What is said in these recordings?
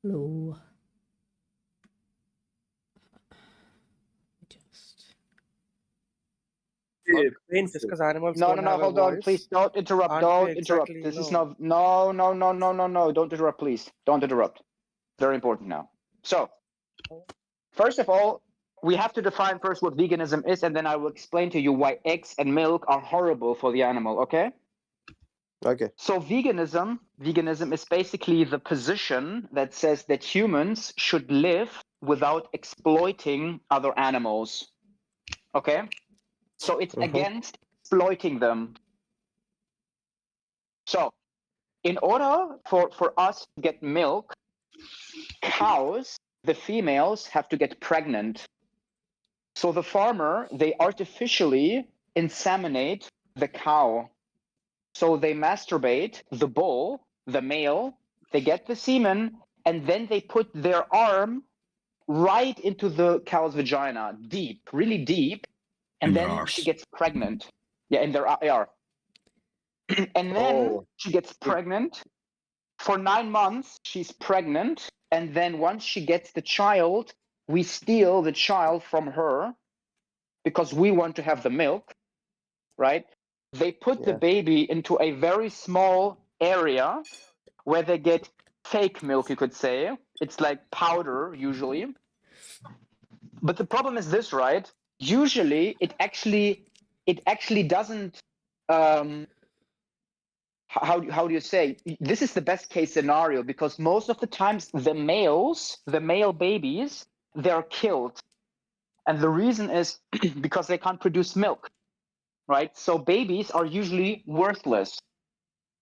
Hello. Just Just because animals No, don't no, no. have a Hold on, please. voice, Don't interrupt. aren't we Don't interrupt. exactly, This is not. No, no, no, no, no, no. Don't interrupt, please. Don't interrupt. Very important now. So, first of all, we have to define first what veganism is, and then I will explain to you why eggs and milk are horrible for the animal. Okay? Okay. So veganism is basically the position that says that humans should live without exploiting other animals. Okay? So it's against exploiting them. So in order for us to get milk, cows, the females, have to get pregnant. So the farmer, they artificially inseminate the cow. So they masturbate the bull, the male, they get the semen, and then they put their arm right into the cow's vagina, deep, really deep, and In their then arse. she gets pregnant. Yeah, in their AR. And then she gets pregnant. For 9 months, she's pregnant. And then once she gets the child, we steal the child from her because we want to have the milk, right? They put the baby into a very small area where they get fake milk, you could say. It's like powder, usually. But the problem is this, right? Usually, it actually doesn't. How do you say? This is the best case scenario because most of the times the male babies, they're killed, and the reason is because they can't produce milk, right? So babies are usually worthless.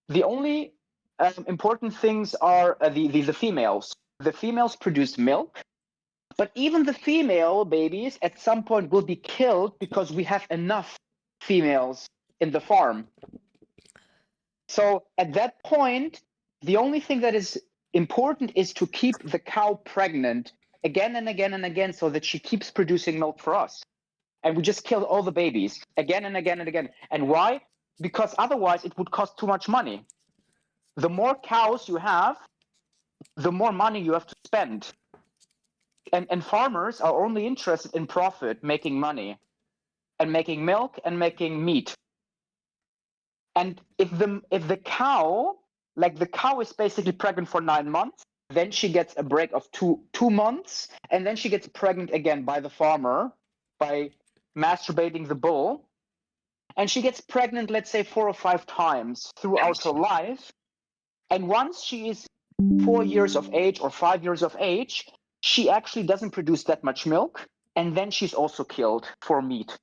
The only important things are the females. The females produce milk, but even the female babies at some point will be killed because we have enough females in the farm. So at that point, the only thing that is important is to keep the cow pregnant again and again and again so that she keeps producing milk for us. And we just kill all the babies again and again and again. And why? Because otherwise it would cost too much money. The more cows you have, the more money you have to spend. And farmers are only interested in profit, making money, and making milk and making meat. And if the cow, like the cow is basically pregnant for 9 months, then she gets a break of two months, and then she gets pregnant again by the farmer by masturbating the bull. And she gets pregnant, let's say 4 or 5 times throughout her life. And once she is 4 years of age or 5 years of age, she actually doesn't produce that much milk. And then she's also killed for meat.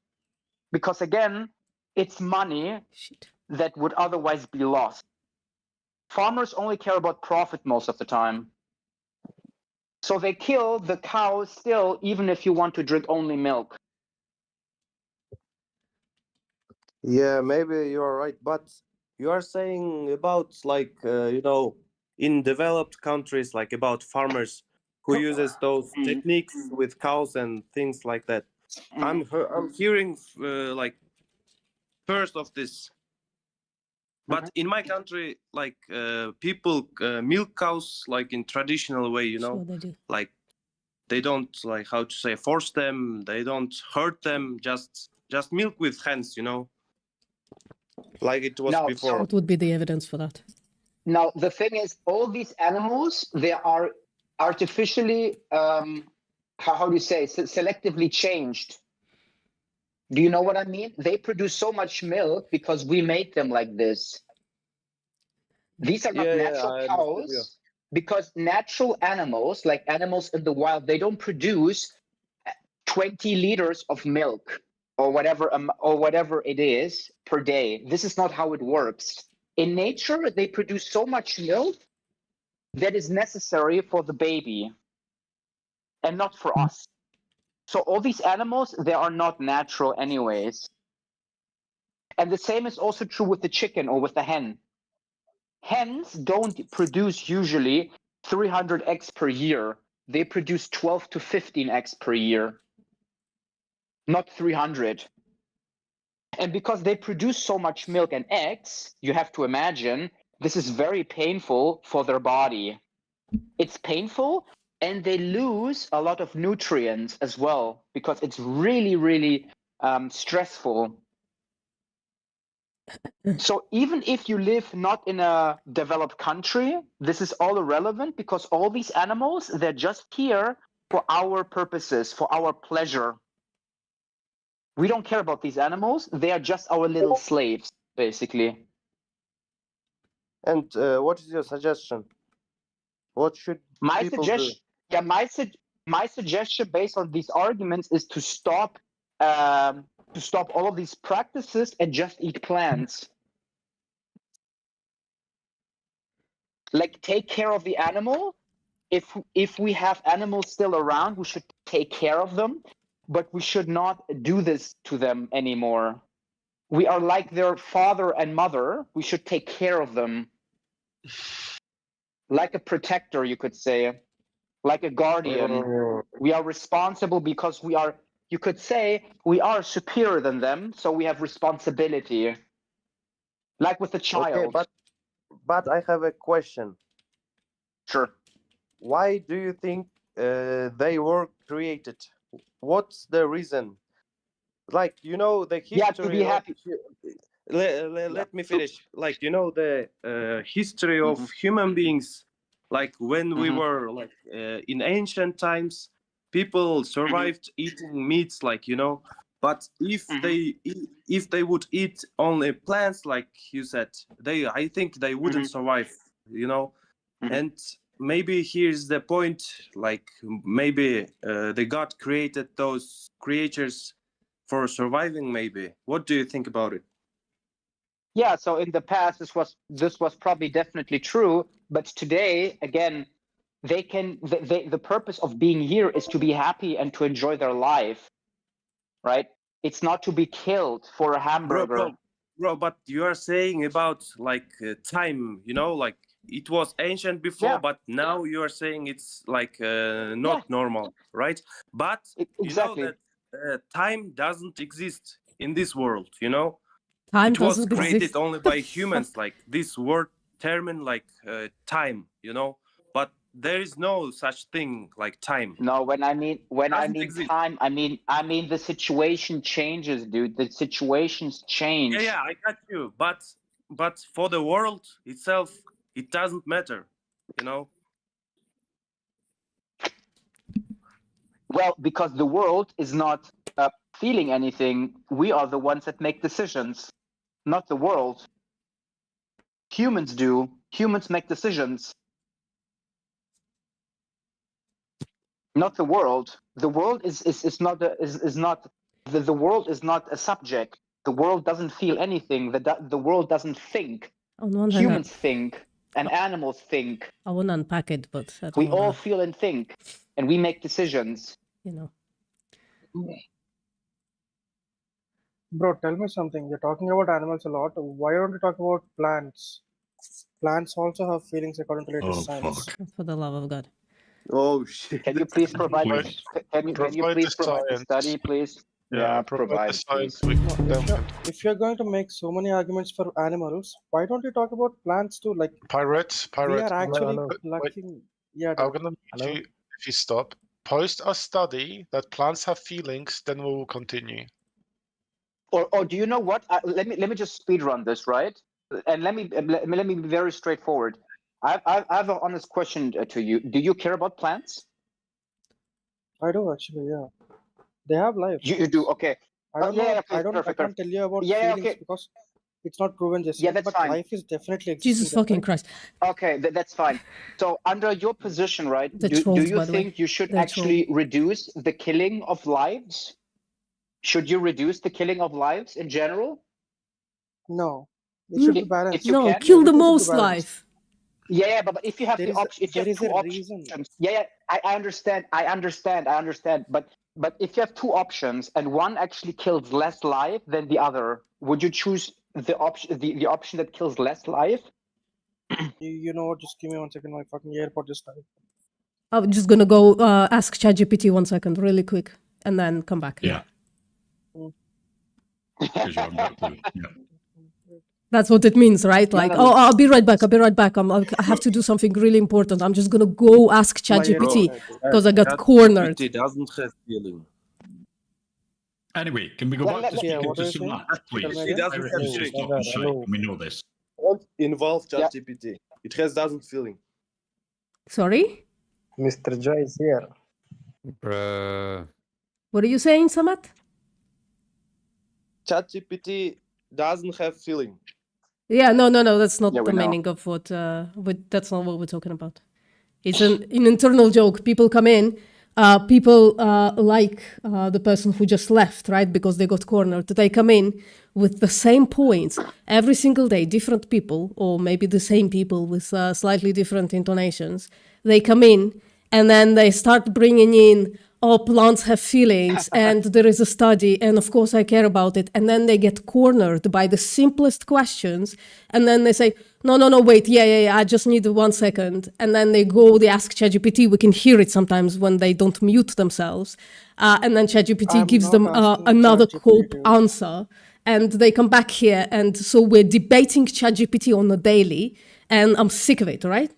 Because again, it's money that would otherwise be lost. Farmers only care about profit most of the time. So they kill the cow still, even if you want to drink only milk. Yeah, maybe you are right, but you are saying about like in developed countries, like about farmers who uses those techniques with cows and things like that. I'm hearing like first of this, but in my country, like people milk cows like in traditional way, Sure they do. like they don't, like, how to say, force them, they don't hurt them, just milk with hands, like it was before. What would be the evidence for that? Now, the thing is, all these animals, they are artificially, how do you say, selectively changed. Do you know what I mean? They produce so much milk because we made them like this. These are not natural cows because natural animals, like animals in the wild, they don't produce 20 liters of milk or whatever it is per day. This is not how it works. In nature, they produce so much milk that is necessary for the baby and not for us. So all these animals, they are not natural anyways. And the same is also true with the chicken or with the hen. Hens don't produce usually 300 eggs per year. They produce 12 to 15 eggs per year, not 300. And because they produce so much milk and eggs, you have to imagine this is very painful for their body. It's painful, and they lose a lot of nutrients as well because it's really, really stressful. So even if you live not in a developed country, this is all irrelevant because all these animals, they're just here for our purposes, for our pleasure. We don't care about these animals. They are just our little slaves, basically. And what is your suggestion? What should My people suggestion, do? yeah, my suggestion based on these arguments is to stop all of these practices and just eat plants. Like, take care of the animal. If we have animals still around, we should take care of them, but we should not do this to them anymore. We are like their father and mother. We should take care of them. Like a protector, you could say. Like a guardian. We are responsible because we are, you could say, we are superior than them, so we have responsibility. Like with a child. Okay, but I have a question. Sure. Why do you think they were created? What's the reason? Like, you know, the history Yeah, to be happy. let me finish. Like, you know, the history of human beings, like when we were like in ancient times, people survived eating meats, like, you know, but if they would eat only plants, like you said, I think they wouldn't survive, you know. And maybe here's the point, like maybe the God created those creatures for surviving, maybe. What do you think about it? Yeah, so in the past this was probably definitely true, but today, again, the purpose of being here is to be happy and to enjoy their life, right? It's not to be killed for a hamburger. Bro, but you are saying about like time, you know, like it was ancient before, but now you are saying it's like not normal, right? But Exactly. you know that time doesn't exist in this world, you know. Time It was doesn't created exist. only by humans, like this word term, like time, you know. But there is no such thing like time. No, when I mean exist. time, I mean the situation changes, dude. The situations change. Yeah, I got you. But for the world itself, it doesn't matter, you know. Well, because the world is not feeling anything. We are the ones that make decisions, not the world. Humans do. Humans make decisions, not the world. The world is not the world is not a subject. The world doesn't feel anything. The world doesn't think. On one hand, Humans think and animals think. I want to unpack it, but I don't We wanna, all feel and think, and we make decisions. you know. Bro, tell me something. You're talking about animals a lot. Why don't you talk about plants? Plants also have feelings according to latest science. For the love of God. Oh shit! Can you please provide? Can you please the provide the science. study, please? Yeah, provide the science. We can then If you're going to make so many arguments for animals, why don't you talk about plants too? Like Pirate. we are actually Wait, plucking. Yeah, I'm dude. gonna mute you if you stop. Post a study that plants have feelings, then we will continue. Or do you know what? Let me just speed run this, right? And let me be very straightforward. I have an honest question to you. Do you care about plants? I do actually. Yeah, they have life. You do, okay. I don't yeah, know. okay, I perfect, can't tell you about Yeah, feelings okay. because it's not proven just Yeah, yet. that's But fine. life is definitely existing. Jesus there, fucking right? Christ. Okay, that's fine. So under your position, right? The Do trolls, you by the way. think you should They're actually reduce the killing of lives? Should you reduce the killing of lives in general? No, it should be balanced. If you No, can? kill the Everything should be most balanced. life. Yeah, but if you have There the is a- option, if you there have is two a options, reason. yeah, I understand. But if you have two options and one actually kills less life than the other, would you choose the option that kills less life? You know what? Just give me 1 second. My fucking airport just died. I'm just gonna go ask ChatGPT 1 second, really quick, and then come back. Yeah. Because you haven't got to. Yeah. That's what it means, right? No, Like, no, oh, no. I'll be right back. I'll be right back. I have to do something really important. I'm just gonna go ask ChatGPT because I got cornered. ChatGPT doesn't have feeling. Anyway, can we go Yeah, back to yeah, speaking what to do you say? Sumat, please? Tell me It again. doesn't have This is feeling. talking shite. We know this. Don't involve Yeah. ChatGPT. It doesn't feeling. Sorry? Mr. Joy is here. Bruh. What are you saying, Samat? ChatGPT doesn't have feeling. Yeah, no. That's not Yeah, the we know. meaning of what. That's not what we're talking about. It's an internal joke. People come in. People like the person who just left, right? Because they got cornered. They come in with the same points every single day. Different people, or maybe the same people with slightly different intonations. They come in and then they start bringing in, oh, plants have feelings, and there is a study, and of course I care about it. And then they get cornered by the simplest questions, and then they say, no, wait, yeah, I just need 1 second. And then they ask ChatGPT. We can hear it sometimes when they don't mute themselves. And then ChatGPT I'm gives not them asking another ChatGPT, cope dude. answer, and they come back here. And so we're debating ChatGPT on a daily, and I'm sick of it, right?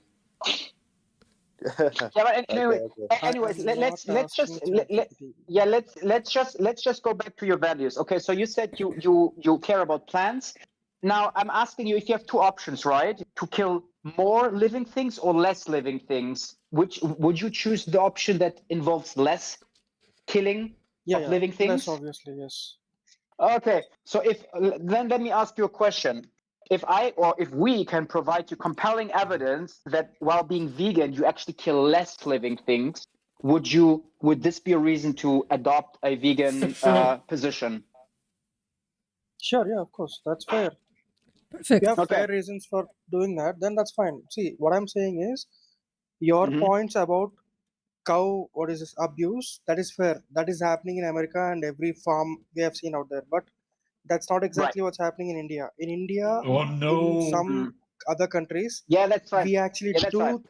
Yeah, but anyway, okay. anyways, I'm let's not just asking let, ChatGPT. yeah, let's just go back to your values. Okay, so you said you care about plants. Now I'm asking you if you have two options, right? To kill more living things or less living things. Which would you choose the option that involves less killing Yeah, of living less things? obviously, yes. Okay, so then let me ask you a question. If we can provide you compelling evidence that while being vegan, you actually kill less living things, would this be a reason to adopt a vegan position? Sure, yeah, of course, that's fair. Perfect. If you have Okay. fair reasons for doing that, then that's fine. See, what I'm saying is, your Mhm. points about cow, what is this, abuse, that is fair. That is happening in America and every farm we have seen out there. But that's not exactly what's happening in India. In India, Oh in no. some other countries, Yeah, that's fine. we actually Yeah, that's fine.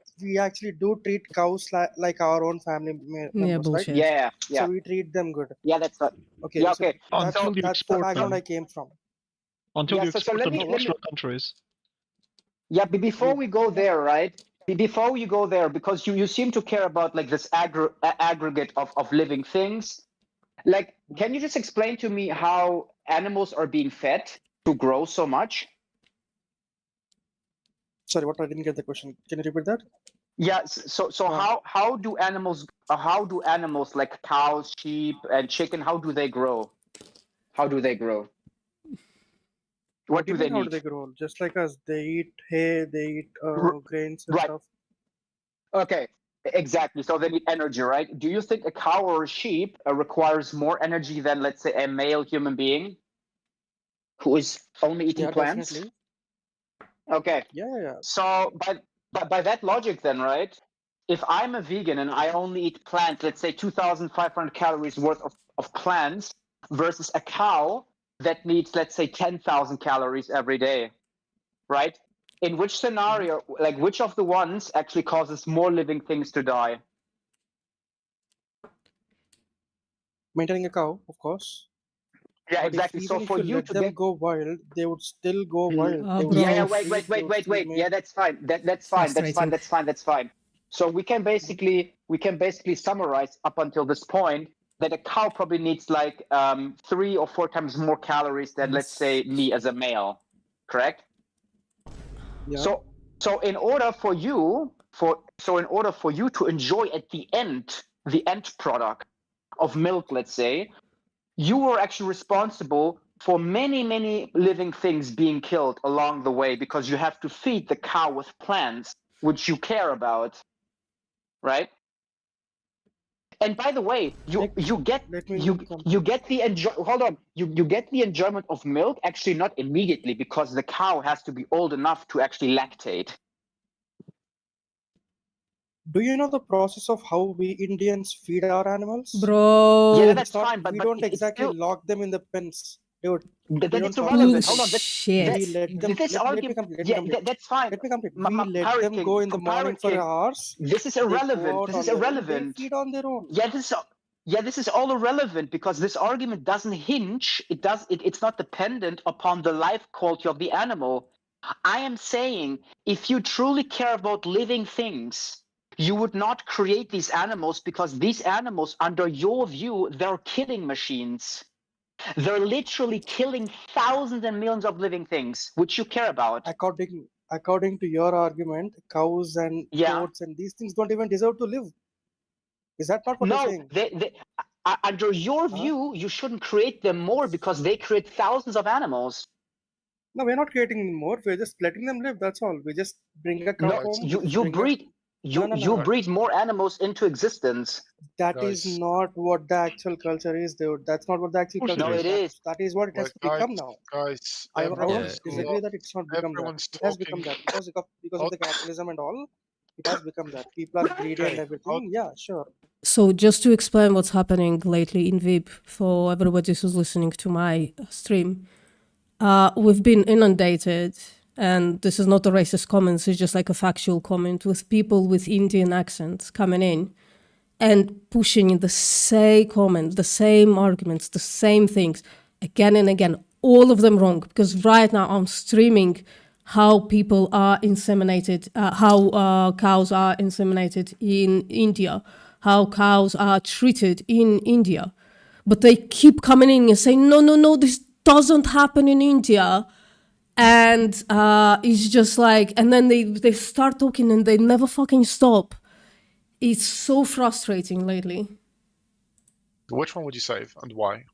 do treat cows like our own family Yeah, members, right? bullshit. Yeah. So we treat them good. Yeah, that's fine. Okay, Yeah, so okay. Until you that's the export background them. I came from. Until Yeah, you so export let them me- to let me- Muslim countries. Yeah, before we go there, right? Before you go there, because you seem to care about like this aggregate of living things. Like, can you just explain to me how animals are being fed to grow so much? Sorry, what? I didn't get the question. Can you repeat that? Yeah. So how do animals like cows, sheep, and chicken? How do they grow? What do do you they mean, how do need? they grow? Just like us, they eat hay, they eat grains and right. stuff. Okay, exactly. So they need energy, right? Do you think a cow or a sheep requires more energy than, let's say, a male human being who is only eating Yeah, plants? definitely. Okay. Yeah. So by that logic, then, right? If I'm a vegan and I only eat plants, let's say 2,500 calories worth of plants, versus a cow that needs, let's say, 10,000 calories every day, right? In which scenario, like which of the ones actually causes more living things to die? Maintaining a cow, of course. Yeah, But exactly. even So if for you you let to them get go wild, they would still go Mhm. wild. Oh, They would bro. yeah, still wait. breed, they would still mate. Yeah, that's fine. That's fine. Frustrating. That's fine. So we can basically summarize up until this point that a cow probably needs like 3 or 4 times more calories than, let's say, me as a male, correct? Yeah. So in order for you to enjoy at the end product of milk, let's say, you were actually responsible for many living things being killed along the way because you have to feed the cow with plants which you care about, right? And by the way, you get Let me you get the you get the enjoyment of milk actually not immediately because the cow has to be old enough to actually lactate. Do you know the process of how we Indians feed our animals? Bro. Yeah, It's that's not, fine, but we don't it's exactly still, lock them in the pens, dude. that we it's don't talk irrelevant. about Hold on, Bullshit. We let them. this Let me argument. complete. Let me Yeah, complete. that's fine. Let me complete. Ma- We ma- let Pirate them King, go in the morning Pirate for King, hours. This is They go irrelevant. out This on is their own. They irrelevant. feed on their own. Yeah, this is Yeah, this is all irrelevant because this argument doesn't hinge. It's not dependent upon the life quality of the animal. I am saying if you truly care about living things, you would not create these animals because these animals, under your view, they're killing machines. They're literally killing thousands and millions of living things, which you care about. According to your argument, cows and Yeah. goats and these things don't even deserve to live. Is that not what you're No, saying? under your view, you shouldn't create them more because they create thousands of animals. No, we're not creating more. We're just letting them live. That's all. We just bring a cow No, home. you bring a- breed No, no, you no. breed more animals into existence. That is Guys. not what the actual culture is, dude. That's not what the actual culture No, is. it is. That is what it has Like, to become now. guys, I won't everyone's disagree that it's not become that. everyone's It has become that talking. because of the capitalism and all. It has become that. People are greedy and Okay, everything. Yeah, sure. So just to explain what's happening lately in VIP for everybody who's listening to my stream, we've been inundated, and this is not a racist comment, it's just like a factual comment, with people with Indian accents coming in and pushing the same comments, the same arguments, the same things again and again, all of them wrong. Because right now I'm streaming how people are inseminated, how cows are inseminated in India, how cows are treated in India. But they keep coming in and saying, no, this doesn't happen in India. And it's just like, and then they start talking and they never fucking stop. It's so frustrating lately. Which one would you save and why?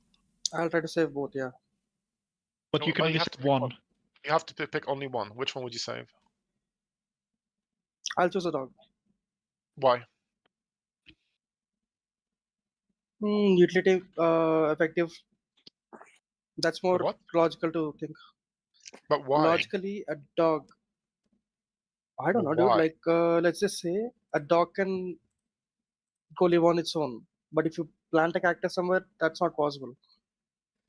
I'll try to save both. Yeah. But you can only have save to pick one. You have to pick only one. Which one would you save? I'll choose a dog. Why? Utility, effective. That's more What? logical to think. But why? Logically, a dog. I don't know, dude. Why? Like, let's just say a dog can go live on its own, but if you plant a cactus somewhere, that's not possible.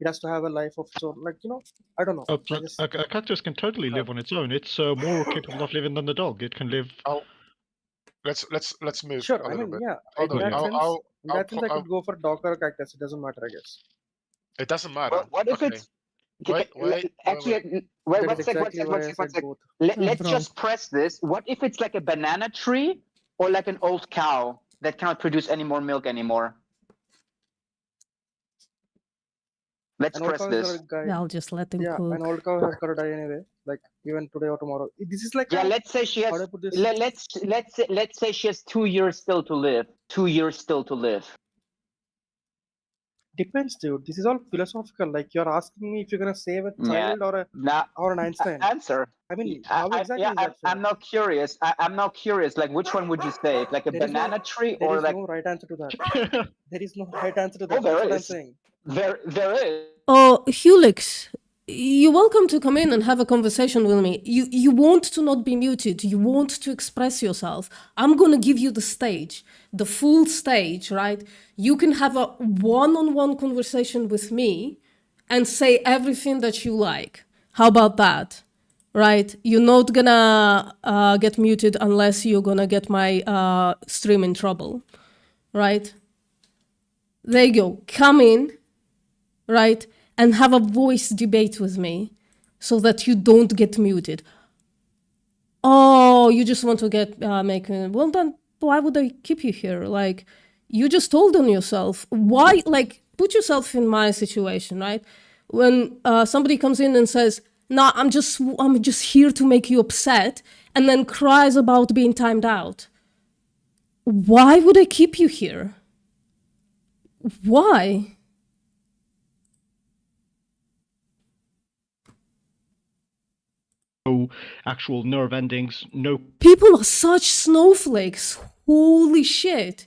It has to have a life of its own. Like, I don't know. A cactus can totally live on its own. It's more capable of living than the dog. It can live. Oh, let's move Sure. a I little mean, bit. yeah. Hold In on, that sense, I I'll- could go for dog or a cactus. It doesn't matter, I guess. It doesn't matter. What if Okay. it's Wait. Wait, That is exactly why I said both. Let's bro. just press this. What if it's like a banana tree or like an old cow that cannot produce any more milk anymore? Let's An old press cow this. is a guy. Yeah, I'll just let them Yeah, cook. an old cow has got to die anyway. Like even today or tomorrow. This is like Yeah, a, let's say she how has. do I put this? Let's say she has 2 years still to live. 2 years still to live. Depends, dude. This is all philosophical. Like you're asking me if you're gonna save a child or an Einstein. Answer. I mean, how exactly is that fair? I'm now curious. I'm now curious. Like, which one would you save? Like a There is no- banana tree There or is like? no right answer to that. There is no right answer to that. Oh, there That's what I'm is. saying. There is. Oh, Helix, you're welcome to come in and have a conversation with me. You want to not be muted. You want to express yourself. I'm going to give you the stage, the full stage, right? You can have a one-on-one conversation with me and say everything that you like. How about that? Right? You're not gonna get muted unless you're gonna get my stream in trouble. Right? There you go. Come in, right? And have a voice debate with me so that you don't get muted. Oh, you just want to get well then why would I keep you here? Like, you just told on yourself. Why, like, put yourself in my situation, right? When somebody comes in and says, "No, I'm just here to make you upset," and then cries about being timed out. Why would I keep you here? Why? No actual nerve endings. No. People are such snowflakes. Holy shit.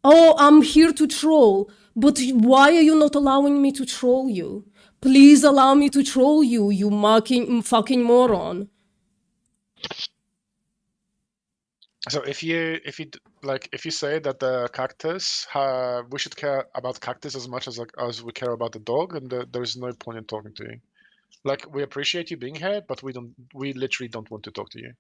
Oh, I'm here to troll. But why are you not allowing me to troll you? Please allow me to troll you, you fucking moron. So if you say that the cactus, we should care about cactus as much as we care about the dog, and there is no point in talking to you. Like, we appreciate you being here, but we literally don't want to talk to you.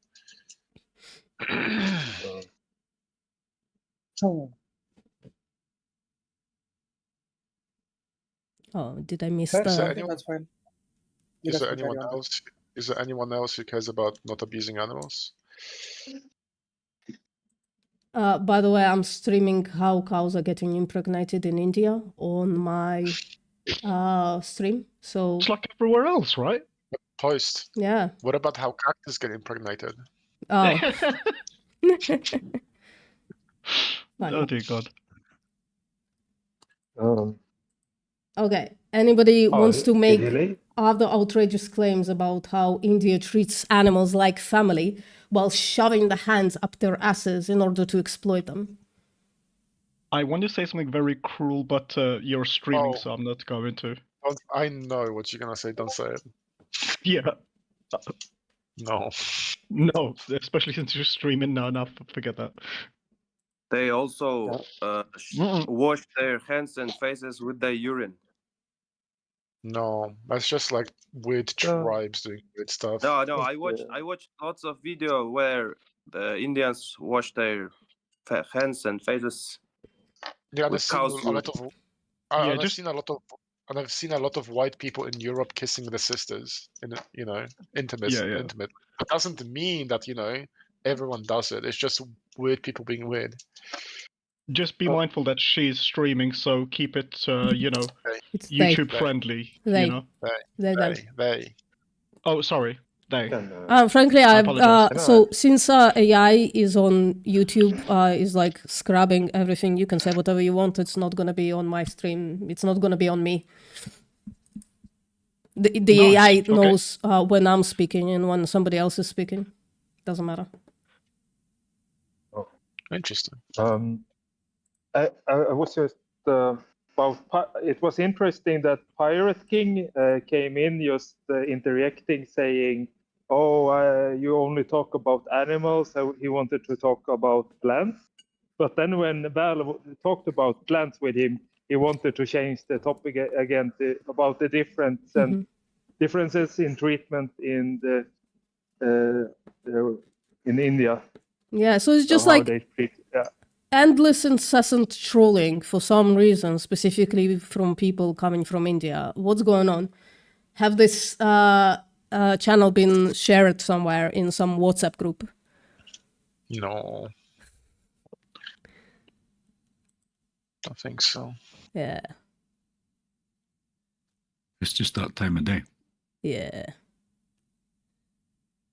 Oh, did I miss Is Is there the? anyone? That's fine. You Is guys there can carry anyone on. else? Is there anyone else who cares about not abusing animals? By the way, I'm streaming how cows are getting impregnated in India on my stream. So It's like everywhere else, right? Post. yeah. What about how cactus get impregnated? Oh, Oh funny. dear God. Okay. Anybody wants to did make he leave? other outrageous claims about how India treats animals like family while shoving the hands up their asses in order to exploit them? I want to say something very cruel, but you're streaming, Oh. so I'm not going to. I know what you're gonna say. Don't say it. Yeah. No. No, especially since you're streaming now. Now, forget that. They also Mm-mm. wash their hands and faces with their urine. No. That's just like weird tribes doing weird stuff. No, I watched lots of video where the Indians wash their hands and faces Yeah, and I've with seen cow's a lot urine. of. Yeah, and just I've seen a lot of white people in Europe kissing their sisters in intimate. Yeah. Intimate. It doesn't mean that everyone does it. It's just weird people being weird. be mindful that she's streaming, so keep it, It's YouTube friendly. They. Them. They. Oh, sorry, they. Frankly, I I've apologize. so since AI is on YouTube, is like scrubbing everything. You can say whatever you want. It's not gonna be on my stream. It's not gonna be on me. The Nice, AI okay. knows when I'm speaking and when somebody else is speaking. Doesn't matter. Interesting. I was just it was interesting that Pirate King came in just interacting, saying, "Oh, you only talk about animals." So he wanted to talk about plants, but then when Val talked about plants with him, he wanted to change the topic again about the differences in treatment in in India. Yeah, so it's just how like they treat. Yeah. endless, incessant trolling for some reason, specifically from people coming from India. What's going on? Have this channel been shared somewhere in some WhatsApp group? No. Don't think so. Yeah, It's just that time of day. yeah.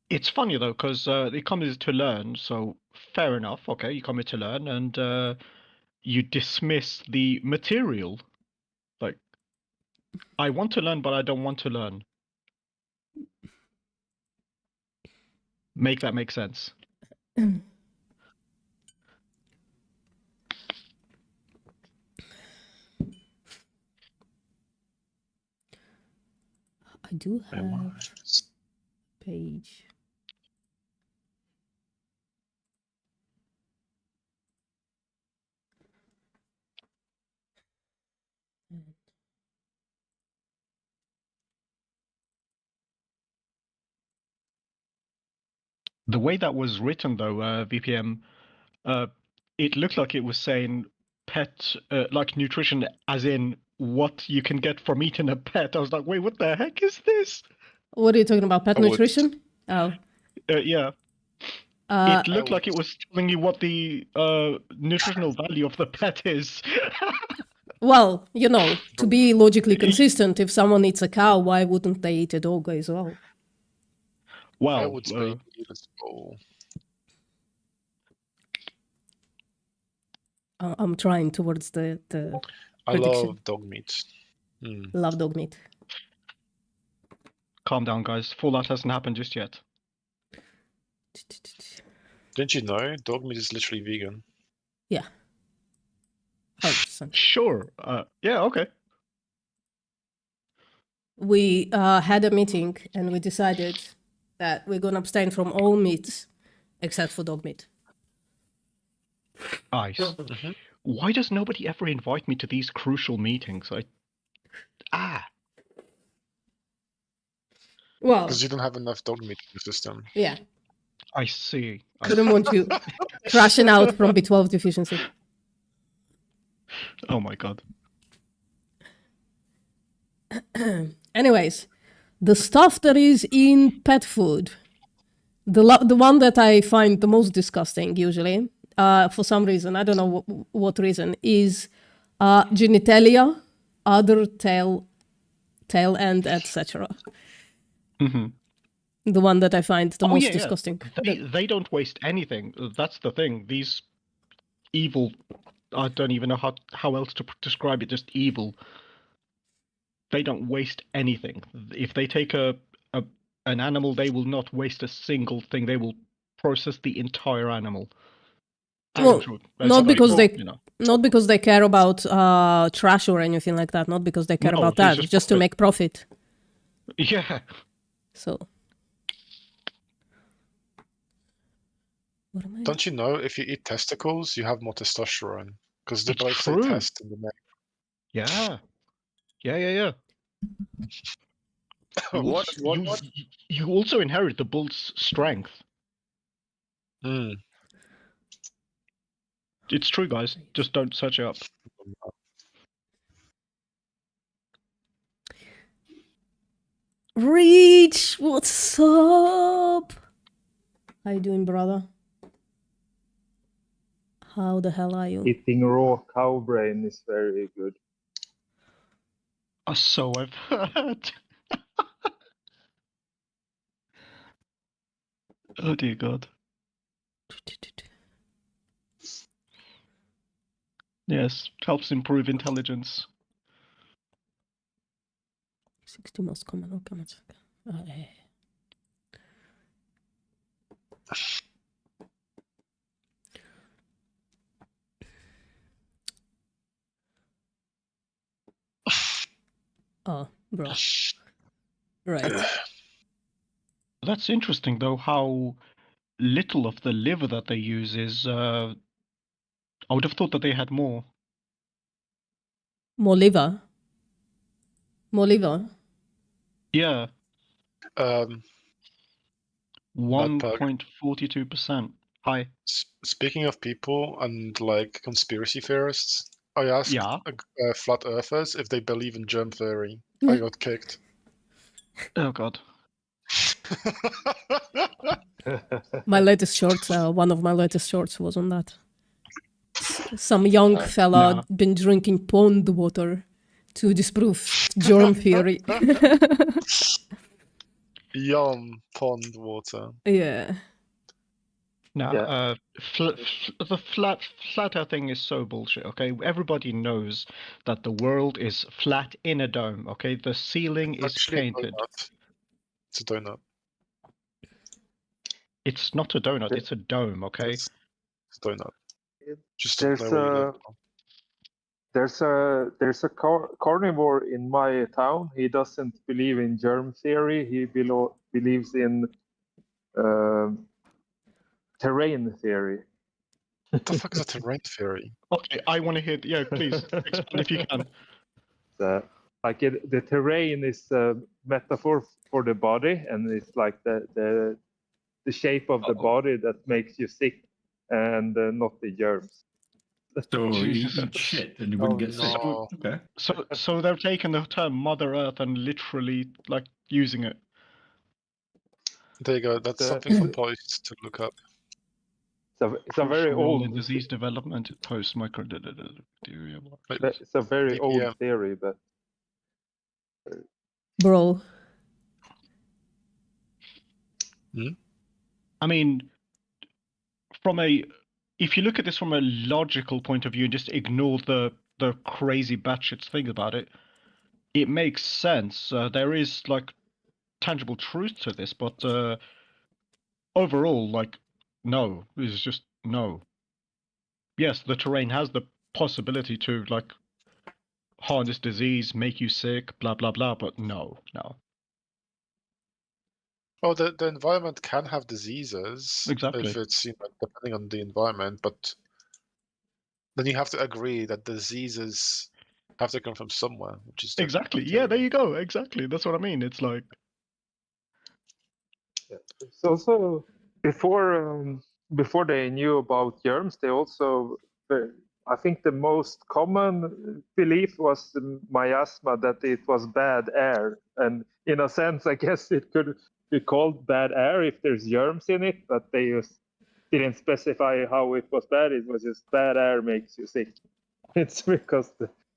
It's funny though, because they come here to learn, so fair enough. Okay, you come here to learn, and you dismiss the material. Like, I want to learn, but I don't want to learn. Make that make sense? I do have page. The way that was written, though, VPM, it looked like it was saying pet, like nutrition, as in what you can get from eating a pet. I was like, wait, what the heck is this? What are you talking about? Pet I would- nutrition? Oh. Yeah, it looked like it was telling you what the nutritional value of the pet is. Well, to be logically consistent, if someone eats a cow, why wouldn't they eat a dog as well? I Well, would say let's go. I'm trying towards the I Prediction. love dog meat. Hmm. love dog meat. calm down, guys. Fallout hasn't happened just yet. Didn't you know dog meat is literally vegan? Yeah. 100%. Sure. Yeah. Okay. We had a meeting and we decided that we're going to abstain from all meats except for dog meat. Nice. Why does nobody ever invite me to these crucial meetings? Well, Because you don't have enough dog meat in the system. yeah. I see. Couldn't want you crashing out from B12 deficiency. Oh my god. Anyways, the stuff that is in pet food, the one that I find the most disgusting usually, for some reason, I don't know what reason, is genitalia, other tail end, etc. Hmm. The one that I find the Oh, most yeah, yeah. disgusting. They don't waste anything. That's the thing. These evil, I don't even know how else to describe it, just evil. They don't waste anything. If they take an animal, they will not waste a single thing. They will process the entire animal. Well, True. not Like, because they you know. not because they care about trash or anything like that. Not because they care No, about it's that. just Just to profit. make profit. Yeah. So. What am I? Don't you know if you eat testicles, you have more testosterone? Because they It's both say true. test in the name. Yeah. Yeah. What? You also inherit the bull's strength. Hmm. It's true, guys. Just don't search it up. Reach, what's up? How you doing, brother? How the hell are you? Eating raw cow brain is very good. So I've heard. Oh dear God. Yes, helps improve intelligence. 60 most common comments. Oh, bro. Right. That's interesting, though, how little of the liver that they use is. I would have thought that they had more. More liver. More liver. Yeah, Bad bug. 1.42%. Hi. Speaking of people and like conspiracy theorists, I asked Yeah. flat earthers if they believe in germ theory. I got kicked. Oh God. My latest short, one of my latest shorts was on that. Some young fella Nah. been drinking pond water to disprove germ theory. Yum, pond water. Yeah. Nah. Yeah. The flat Earth thing is so bullshit. Okay, everybody knows that the world is flat in a dome. Okay, the ceiling is Actually, a painted. donut. It's a donut. It's not a donut. It's a dome. Okay. It's a donut. Just There's don't know where you live. there's a carnivore in my town. He doesn't believe in germ theory. He believes in terrain theory. What the fuck is a terrain theory? Okay, I want to hear. Yeah, please expand if you can. The terrain is a metaphor for the body, and it's like the shape of the body that makes you sick, and not the germs. So you Jesus. eat shit and you wouldn't Oh, get sick. no. Okay. So they've taken the term Mother Earth and literally like using it. There you go. That's The- something for Poist to look up. It's a very Crucial role in old. disease development post microbacteria. It's a very VPN. old theory, but Bro. I mean, if you look at this from a logical point of view and just ignore the crazy batshit thing about it, it makes sense. There is like tangible truth to this, but overall, like, no, it's just no. Yes, the terrain has the possibility to like harness disease, make you sick, blah blah blah, but no. Oh, the environment can have diseases Exactly. if it's depending on the environment, but then you have to agree that diseases have to come from somewhere, which is Exactly. Yeah, there you go. Exactly. That's what I mean. It's like it's also before they knew about germs, they also I think the most common belief was the miasma, that it was bad air, and in a sense, I guess it could be called bad air if there's germs in it, but they just didn't specify how it was bad. It was just bad air makes you sick. It's because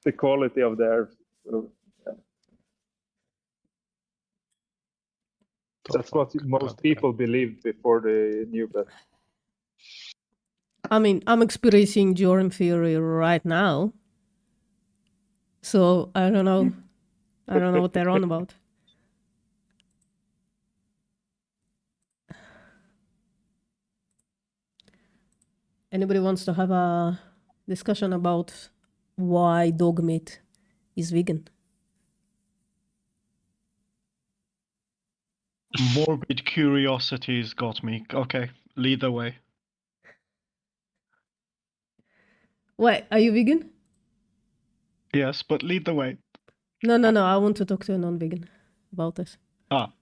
the quality of the air. So, yeah. That's what most people believed before they knew better. I mean, I'm experiencing germ theory right now. So I don't know. I don't know what they're on about. Anybody wants to have a discussion about why dog meat is vegan? Morbid curiosity's got me. Okay, lead the way. Wait, are you vegan? Yes, but lead the way. No. I want to talk to a non-vegan about this. Ah,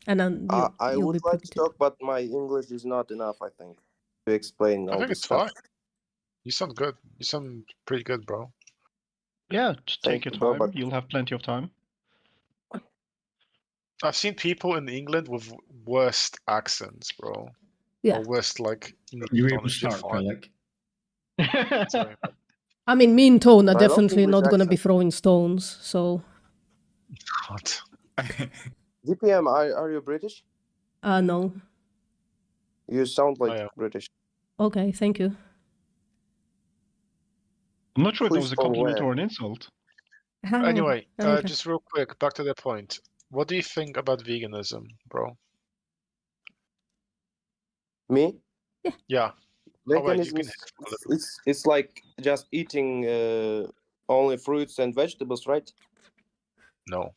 And then I you'll would be like to prohibited. talk, but my English is not enough, I think, to explain I all think this it's stuff. fine. You sound good. You sound pretty good, bro. yeah, just Thank take your you, bro, time. but You'll have plenty of time. I've seen people in England with worst accents, bro. Yeah. Or worst, like, You English able to tone. You're start, fine. Alec? Sorry. I mean, me and Tone are I love definitely English not going to be accent. throwing stones. So, God. DPM, are you British? no. You sound like am. British. Okay, thank you. I'm not sure if that Who's was a from compliment where? or an insult. Anyway, Okay. just real quick, back to the point. What do you think about veganism, bro? Me? Yeah. Oh, wait, you Veganism can is hit a little. it's like just eating only fruits and vegetables, right? No.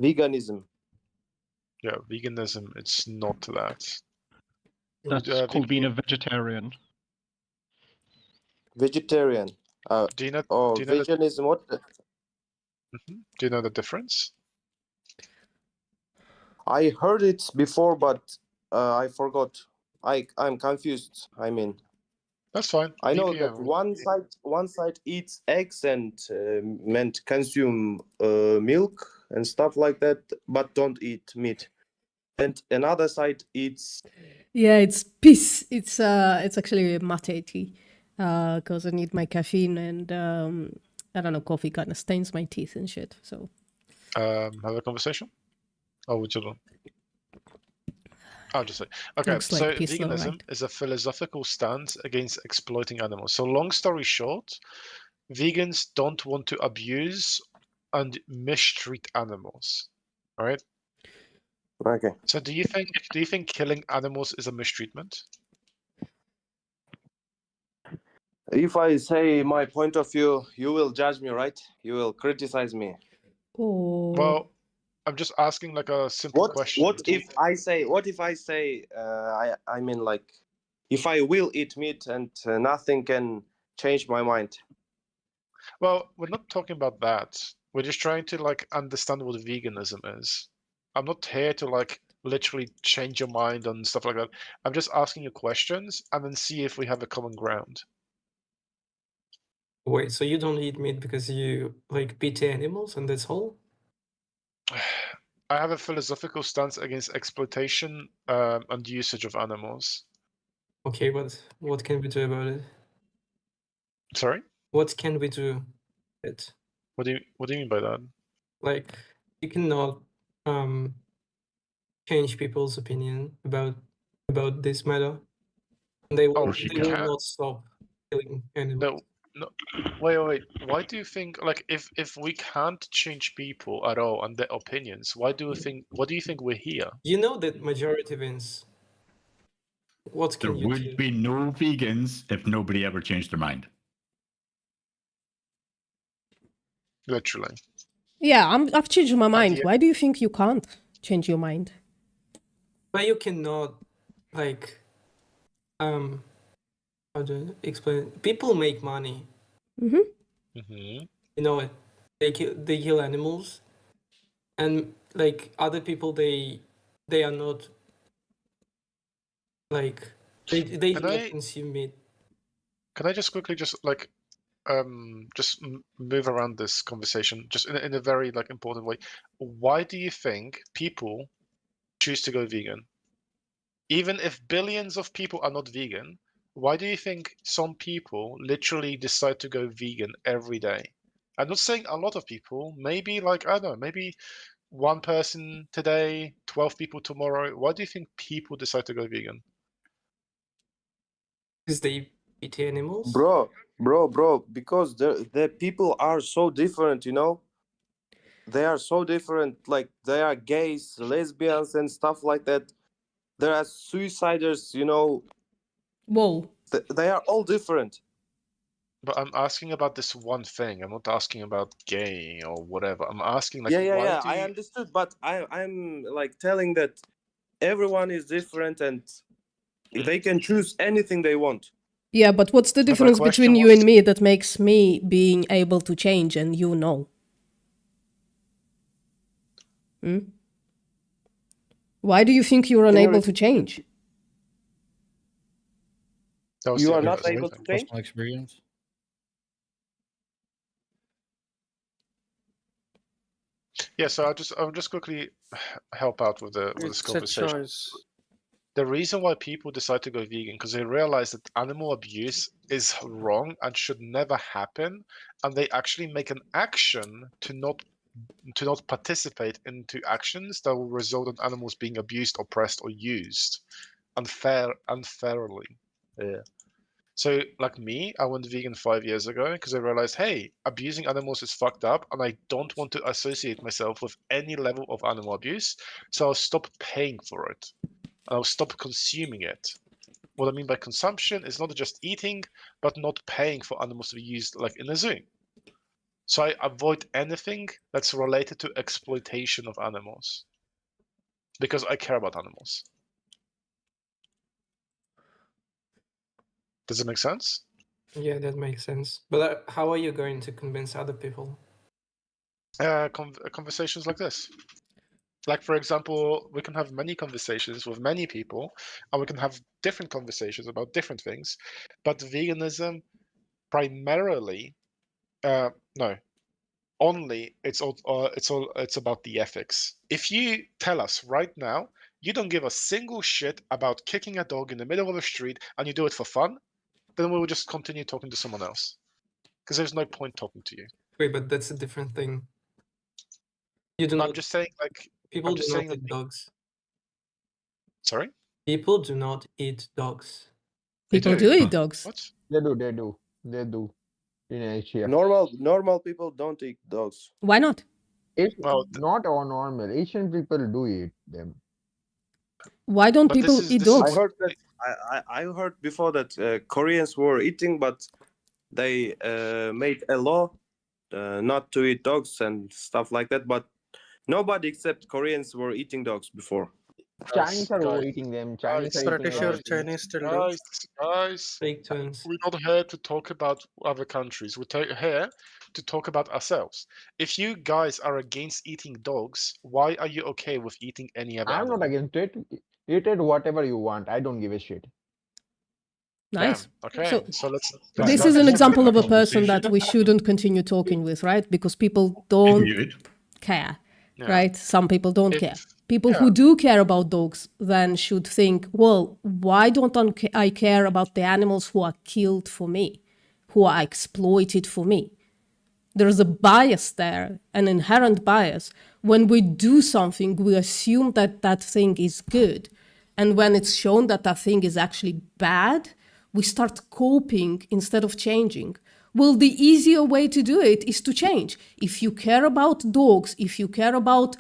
Veganism. Yeah, veganism, it's not that. That's called being a vegetarian. Vegetarian. Do you know, Or do you know the, veganism, what? do you know the difference? I heard it before, but I forgot. I'm confused. I mean, That's fine. I know that DPM. one side eats eggs and meant consume milk and stuff like that, but don't eat meat. And another side eats. Yeah, it's peace. It's actually mate tea, because I need my caffeine, and I don't know, coffee kind of stains my teeth and shit. So Have a conversation? Or would you not? I'll just say. Okay, Looks like so peace, though, veganism right? is a philosophical stance against exploiting animals. So long story short, vegans don't want to abuse and mistreat animals. All right? Okay. So do you think killing animals is a mistreatment? If I say my point of view, you will judge me, right? You will criticize me. Oh. Well, I'm just asking like a simple question. What if I say I mean like if I will eat meat and nothing can change my mind? Well, we're not talking about that. We're just trying to like understand what veganism is. I'm not here to like literally change your mind and stuff like that. I'm just asking you questions and then see if we have a common ground. Wait, so you don't eat meat because you like pity animals and that's all? I have a philosophical stance against exploitation and usage of animals. Okay, but what can we do about it? Sorry? What can we do? What do you mean by that? Like, you cannot change people's opinion about this matter. They will, Oh, you they will can. not stop killing animals. No. Wait. Why do you think like if we can't change people at all and their opinions, what do you think we're here? You know that majority wins. What There can you do? would be no vegans if nobody ever changed their mind. Literally. Yeah, I've changed my mind. yeah. Why do you think you can't change your mind? But you cannot, like, how do I explain it? People make money. Mm-hmm. You know it. They kill animals, and like other people, they are not Like they do Can not I- consume meat. Can I just quickly move around this conversation just in a very like important way? Why do you think people choose to go vegan? Even if billions of people are not vegan, why do you think some people literally decide to go vegan every day? I'm not saying a lot of people, maybe like, I don't know, maybe one person today, 12 people tomorrow. Why do you think people decide to go vegan? Because they eat animals. Bro, because the people are so different, you know? They are so different. Like, they are gays, lesbians, and stuff like that. There are suiciders, you know? Whoa. They are all different. But I'm asking about this one thing. I'm not asking about gay or whatever. I'm asking like, yeah, why yeah, do I you... understood, but I'm like telling that everyone is different and they can choose anything they want. Yeah, but what's the But my difference question between you was- and me that makes me being able to change and you no? Hmm? Why do you think you're you unable repeat? to change? That was You the are other not question, able I to think. change? Personal experience. Yeah, so I'll just quickly help out with this It's a conversation. choice. The reason why people decide to go vegan because they realize that animal abuse is wrong and should never happen, and they actually make an action to not participate into actions that will result in animals being abused, oppressed, or used unfairly. Yeah. So, like me, I went vegan 5 years ago because I realized, hey, abusing animals is fucked up, and I don't want to associate myself with any level of animal abuse. So I'll stop paying for it. I'll stop consuming it. What I mean by consumption is not just eating, but not paying for animals to be used like in a zoo. So I avoid anything that's related to exploitation of animals because I care about animals. Does it make sense? Yeah, that makes sense. But how are you going to convince other people? Conversations like this. Like, for example, we can have many conversations with many people, and we can have different conversations about different things. But veganism, primarily, no, only it's about the ethics. If you tell us right now you don't give a single shit about kicking a dog in the middle of the street and you do it for fun, then we will just continue talking to someone else because there's no point talking to you. Wait, but that's a different thing. You do I'm not. just saying, like, People I'm do just not saying that. eat dogs. Sorry, People do not eat dogs. They People do. do eat dogs. What? They do in Asia. Normal people don't eat dogs. Why not? Well, Not all normal. Asian people do eat them. Why don't But this people is- eat this is dogs? I heard that I heard before that Koreans were eating, but they made a law not to eat dogs and stuff like that. But nobody except Koreans were eating dogs before. Chinese are guys, overeating them. Chinese are Pretty eating sure everything. Chinese still do. guys, Fake turns. we're not here to talk about other countries. We're here to talk about ourselves. If you guys are against eating dogs, why are you okay with eating any other I'm animal? not against it. Eat it whatever you want. I don't give a shit. Nice. Okay, So so let's this start is an this example of a conversation. person that we shouldn't continue talking with, right? Because people don't care, Yeah. right? Some people don't If- care. People who do care about dogs then should think, well, why don't I care about the animals who are killed for me, who are exploited for me? There's a bias there, an inherent bias. When we do something, we assume that that thing is good. And when it's shown that that thing is actually bad, we start coping instead of changing. Well, the easier way to do it is to change. If you care about dogs, if you care about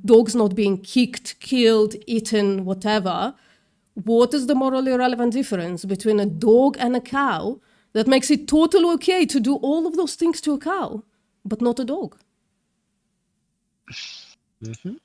dogs not being kicked, killed, eaten, whatever, what is the morally relevant difference between a dog and a cow that makes it totally okay to do all of those things to a cow, but not a dog? Mm-hmm.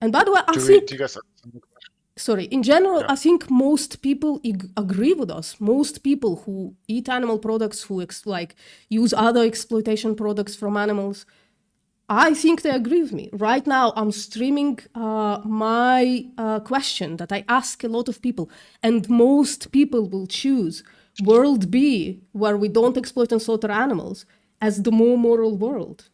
And by the way, Do you guys have some questions? sorry, in general, Yeah. I think most people agree with us. Most people who eat animal products, who use other exploitation products from animals, I think they agree with me. Right now, I'm streaming my question that I ask a lot of people, and most people will choose world B, where we don't exploit and slaughter animals, as the more moral world.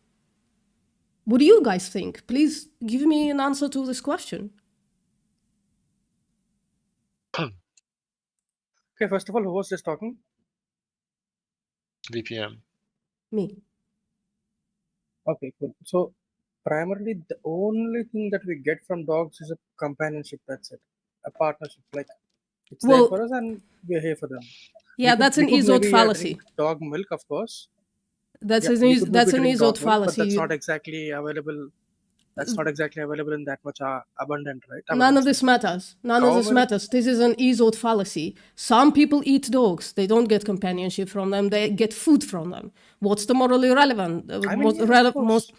What do you guys think? Please give me an answer to this question. Okay, first of all, who was just talking? VPM. Me. Okay, cool. So primarily the only thing that we get from dogs is a companionship. That's it. A partnership. Like it's there Well, for us and we're here for them. yeah, that's an we could Izod maybe fallacy. drink dog milk, of course. That's Yeah, an we could that's maybe an drink dog Izod milk, but fallacy. that's not exactly available. That's not exactly available in that much abundant, right? None of this matters. None of Cow this milk? matters. This is an Izod fallacy. Some people eat dogs. They don't get companionship from them. They get food from them. What's the morally relevant? I mean, yeah, of course.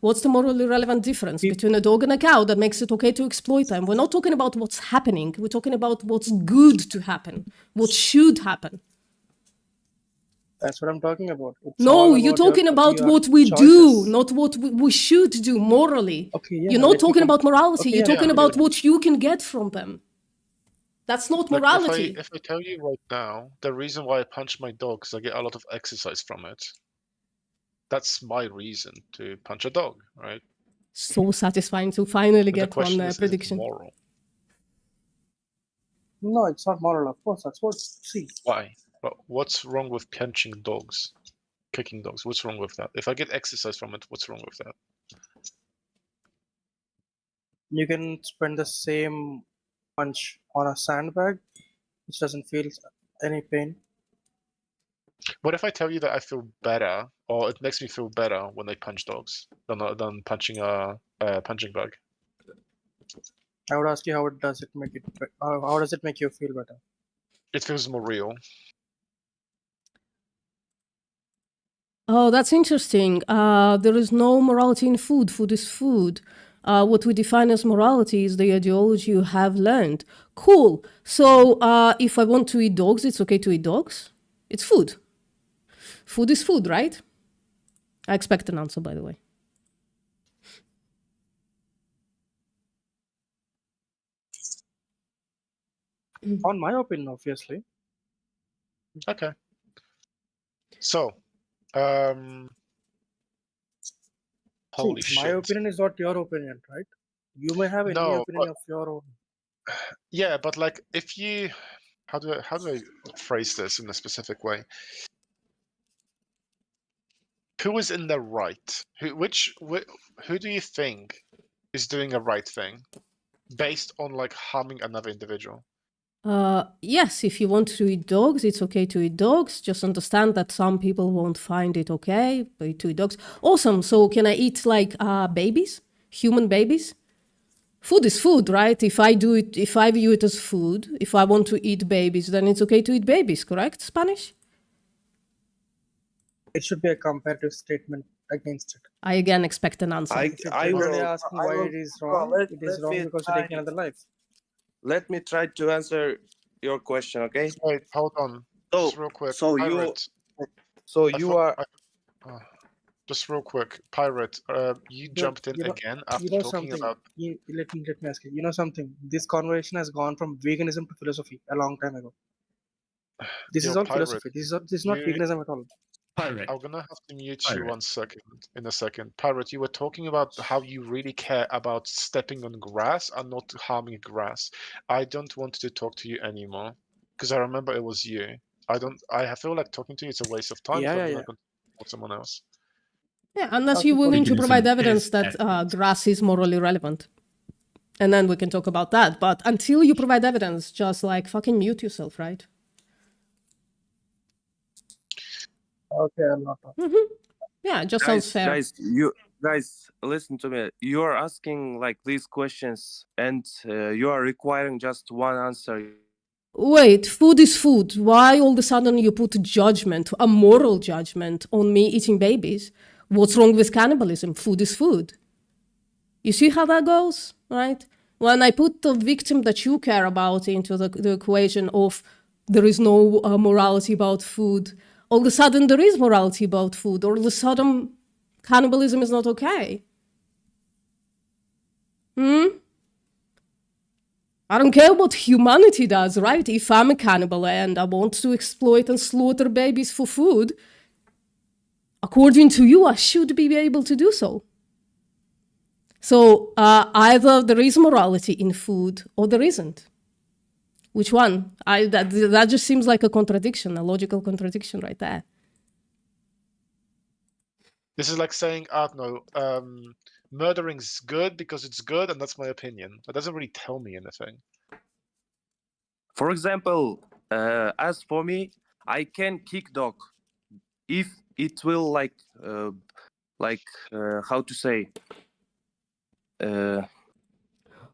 What's the morally relevant difference between a dog and a cow that makes it okay to exploit them? We're not talking about what's happening. We're talking about what's good to happen. What should happen. That's what I'm talking about. It's No, all you're about talking your about what we do, choices. not what we should do morally. Okay, yeah, You're not let me talking about morality. Okay, You're yeah, talking yeah. about what you can get from them. That's not Like, morality. if I tell you right now, the reason why I punch my dog is I get a lot of exercise from it. That's my reason to punch a dog, right? So satisfying to finally But the get question one is it prediction. moral? No, it's not moral, of course. That's what. See, Why? But what's wrong with punching dogs, kicking dogs? What's wrong with that? If I get exercise from it, what's wrong with that? you can spend the same punch on a sandbag, which doesn't feel any pain. What if I tell you that I feel better, or it makes me feel better when I punch dogs than punching a punching bag? I would ask you how does it make you feel better? It feels more real. Oh, that's interesting. There is no morality in food. Food is food. What we define as morality is the ideology you have learned. Cool. So if I want to eat dogs, it's okay to eat dogs? It's food. Food is food, right? I expect an answer, by the way. On my opinion, obviously. Okay. So, holy See, shit. my opinion is not your opinion, right? You may have any No, opinion but of your own. yeah, but like if you, how do I phrase this in a specific way? Who is in the right? Who do you think is doing a right thing based on like harming another individual? Yes, if you want to eat dogs, it's okay to eat dogs. Just understand that some people won't find it okay to eat dogs. Awesome. So can I eat like babies, human babies? Food is food, right? If I view it as food, if I want to eat babies, then it's okay to eat babies, correct? Spanish? It should be a comparative statement against it. I again expect an answer. If you're generally asking why it is wrong, it is wrong because you're taking another life. Let me try to answer your question, okay? Wait, hold on. So, Just real quick. so you, Pirate. so I you thought- are. Just real quick, Pirate. You jumped in again after talking something. about. Let me ask you. You know something? This conversation has gone from veganism to philosophy a long time ago. This is all Pirate, philosophy. This is not you- veganism at all. Pirate. I'm gonna have to mute Pirate. you 1 second. In a second, Pirate. You were talking about how you really care about stepping on grass and not harming grass. I don't want to talk to you anymore because I remember it was you. I feel like talking to you is a waste of time. Yeah, so yeah, I'm yeah. gonna talk to someone else. Yeah, unless Okay, you're willing to Veganism provide is evidence that grass is morally relevant. And then we can talk about that. But until you provide evidence, just like fucking mute yourself, right? Okay, I'm not talking. Yeah, it just sounds fair. Guys, listen to me. You are asking like these questions, and you are requiring just one answer. Wait, food is food. Why all of a sudden you put judgment, a moral judgment on me eating babies? What's wrong with cannibalism? Food is food. You see how that goes, right? When I put the victim that you care about into the equation of there is no morality about food, all of a sudden there is morality about food. All of a sudden cannibalism is not okay. I don't care what humanity does, right? If I'm a cannibal and I want to exploit and slaughter babies for food, according to you, I should be able to do so. So either there is morality in food or there isn't. Which one? That just seems like a contradiction, a logical contradiction right there. This is like saying, I don't know, murdering's good because it's good, and that's my opinion. That doesn't really tell me anything. For example, as for me, I can kick dog if it will like how to say.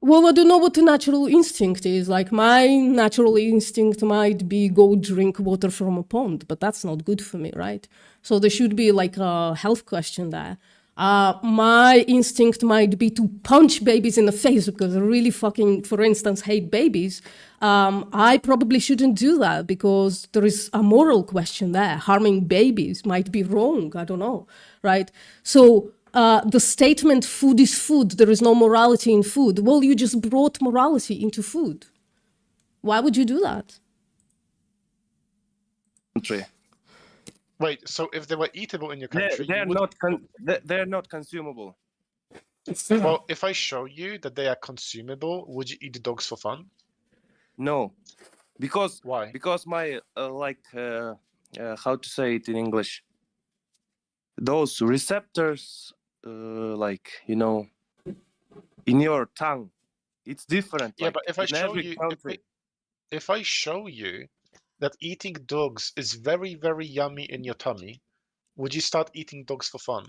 Well, I don't know what the natural instinct is. Like, my natural instinct might be go drink water from a pond, but that's not good for me, right? So there should be like a health question there. My instinct might be to punch babies in the face because I really fucking, for instance, hate babies. I probably shouldn't do that because there is a moral question there. Harming babies might be wrong. I don't know, right? So the statement food is food, there is no morality in food. Well, you just brought morality into food. Why would you do that? Country. Wait, so if they were eatable in your country, they're not consumable. Well, if I show you that they are consumable, would you eat the dogs for fun? No, because why? Because my how to say it in English? Those receptors, like in your tongue, it's different. Yeah, like, but if I in show every you, country. if I show you that eating dogs is very, very yummy in your tummy, would you start eating dogs for fun?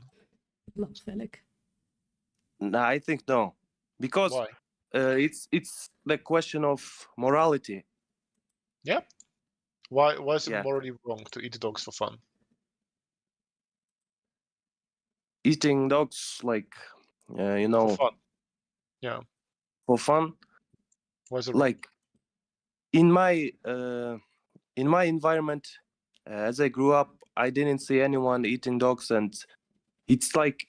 Not Felix. No, I think no, because Why? It's the question of morality. Yeah. Why is it Yeah. morally wrong to eat dogs for fun? Eating dogs like For fun. Yeah. for fun. Why is it wrong? Like in my environment, as I grew up, I didn't see anyone eating dogs, and it's like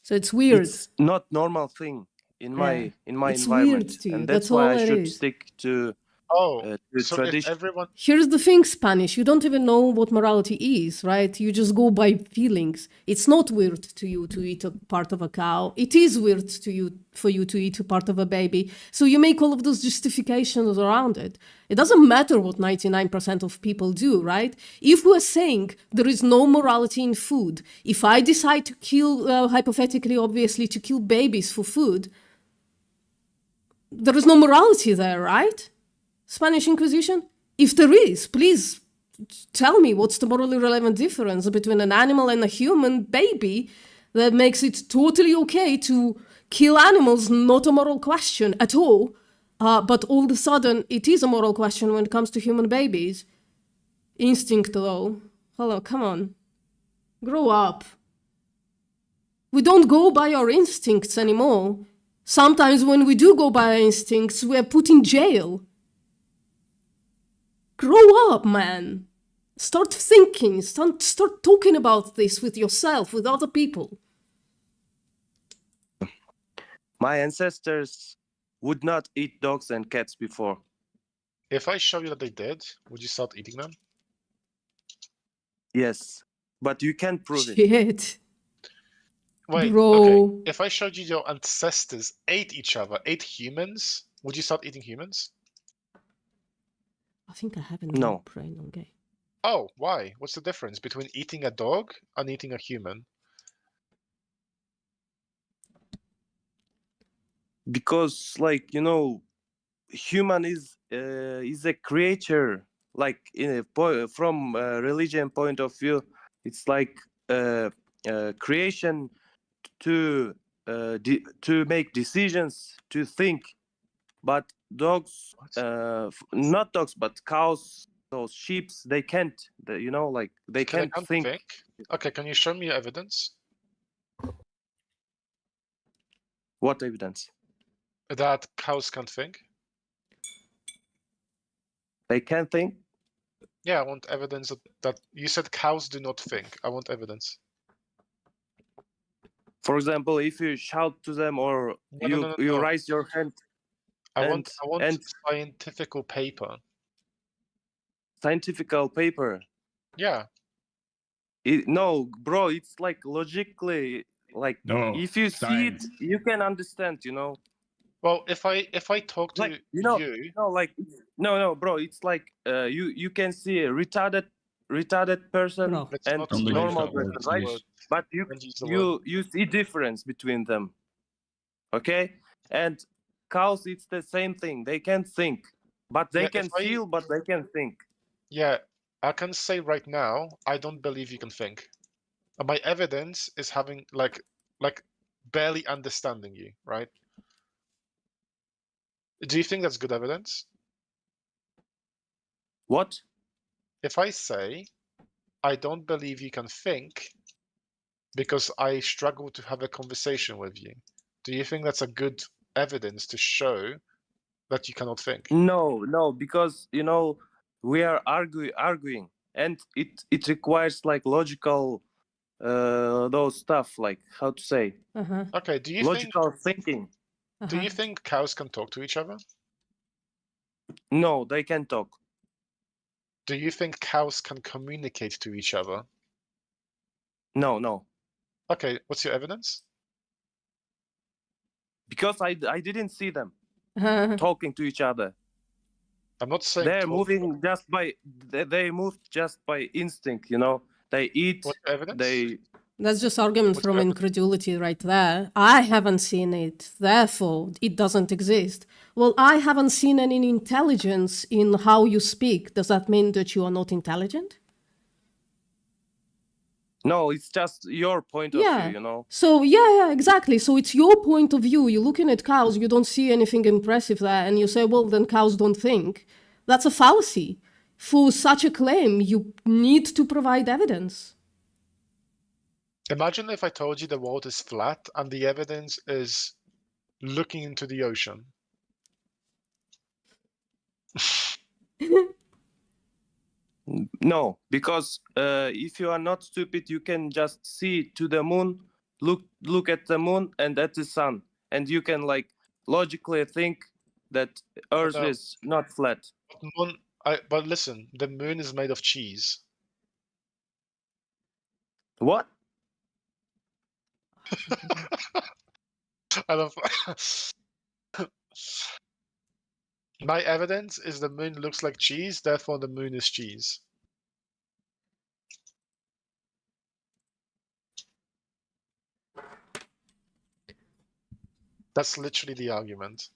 So it's weird. It's not normal thing in my It's environment, weird to you, and that's that's why all I it should is. stick to Oh, to so tradition. if everyone... Here's the thing, Spanish, you don't even know what morality is, right? You just go by feelings. It's not weird to you to eat a part of a cow. It is weird to you for you to eat a part of a baby. So you make all of those justifications around it. It doesn't matter what 99% of people do, right? If we're saying there is no morality in food, if I decide to kill, hypothetically, obviously, to kill babies for food, there is no morality there, right? Spanish Inquisition? If there is, please tell me what's the morally relevant difference between an animal and a human baby that makes it totally okay to kill animals, not a moral question at all, but all of a sudden it is a moral question when it comes to human babies. Instinct though. Hello, come on. Grow up. We don't go by our instincts anymore. Sometimes when we do go by our instincts, we're put in jail. Grow up, man. Start thinking, start talking about this with yourself, with other people. My ancestors would not eat dogs and cats before. If I show you that they did, would you start eating them? Yes, but you can't prove it. Shit. Wait, Bro. okay. If I showed you your ancestors ate each other, ate humans, would you start eating humans? I think I have a No. brain, okay. Oh, why? What's the difference between eating a dog and eating a human? Because human is a creature. Like from a religion point of view, it's like creation to make decisions, to think. But dogs, not dogs, but cows, those sheep, they can't. They can't think. Okay, can you show me evidence? What evidence? That cows can't think? They can't think? Yeah, I want evidence that you said cows do not think. I want evidence. For example, if you shout to them or No. you raise your hand I and want scientific paper. scientific paper. Yeah. No, bro, it's like logically, like No, if you see it, science. you can understand, you know. Well, if I talk to Like you know, you, no, like no, bro, it's like you can see a retarded person Bro. let's and not Don't use use normal that person, word, right? please. But Don't use the word. you see difference between them, okay? And cows, it's the same thing. They can't think, but they Yeah, can feel, but they can think. Yeah, I can say right now, I don't believe you can think. And my evidence is having like barely understanding you, right? Do you think that's good evidence? What? If I say I don't believe you can think because I struggle to have a conversation with you, do you think that's a good evidence to show that you cannot think? No, because you know we are arguing, and it requires like logical those stuff, like how to say, Uh-huh. Okay, do you logical thinking. think do you think cows can talk to each other? No, they can talk. Do you think cows can communicate to each other? No, Okay, what's your evidence? because I didn't see them Uh-huh. talking to each other. I'm not saying They're talk. moving just by they move just by instinct, you know. They eat. What's your evidence? They That's just argument What's from your incredulity right there. I haven't seen it, therefore it doesn't exist. Well, I haven't seen any intelligence in how you speak. Does that mean that you are not intelligent? no, it's just your point of Yeah. view, you know. So yeah, exactly. So it's your point of view. You're looking at cows, you don't see anything impressive there, and you say, well, then cows don't think. That's a fallacy. For such a claim, you need to provide evidence. Imagine if I told you the world is flat and the evidence is looking into the ocean. No, because if you are not stupid, you can just see to the moon, look at the moon and at the sun, and you can like logically think that Earth no. is not flat. But listen, the moon is made of cheese. What? I don't. My evidence is the moon looks like cheese, therefore the moon is cheese. That's literally the argument.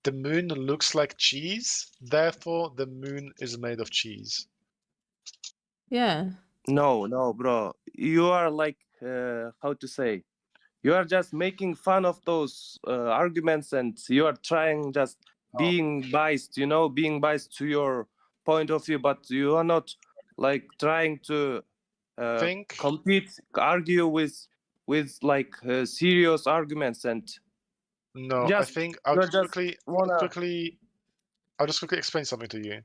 The moon looks like cheese, therefore the moon is made of cheese. Yeah. No, bro. You are like how to say? You are just making fun of those arguments, and you are trying just being biased, you know, being biased to your point of view, but you are not like trying to argue with like serious arguments. And No, I just think I'll just quickly explain something to you.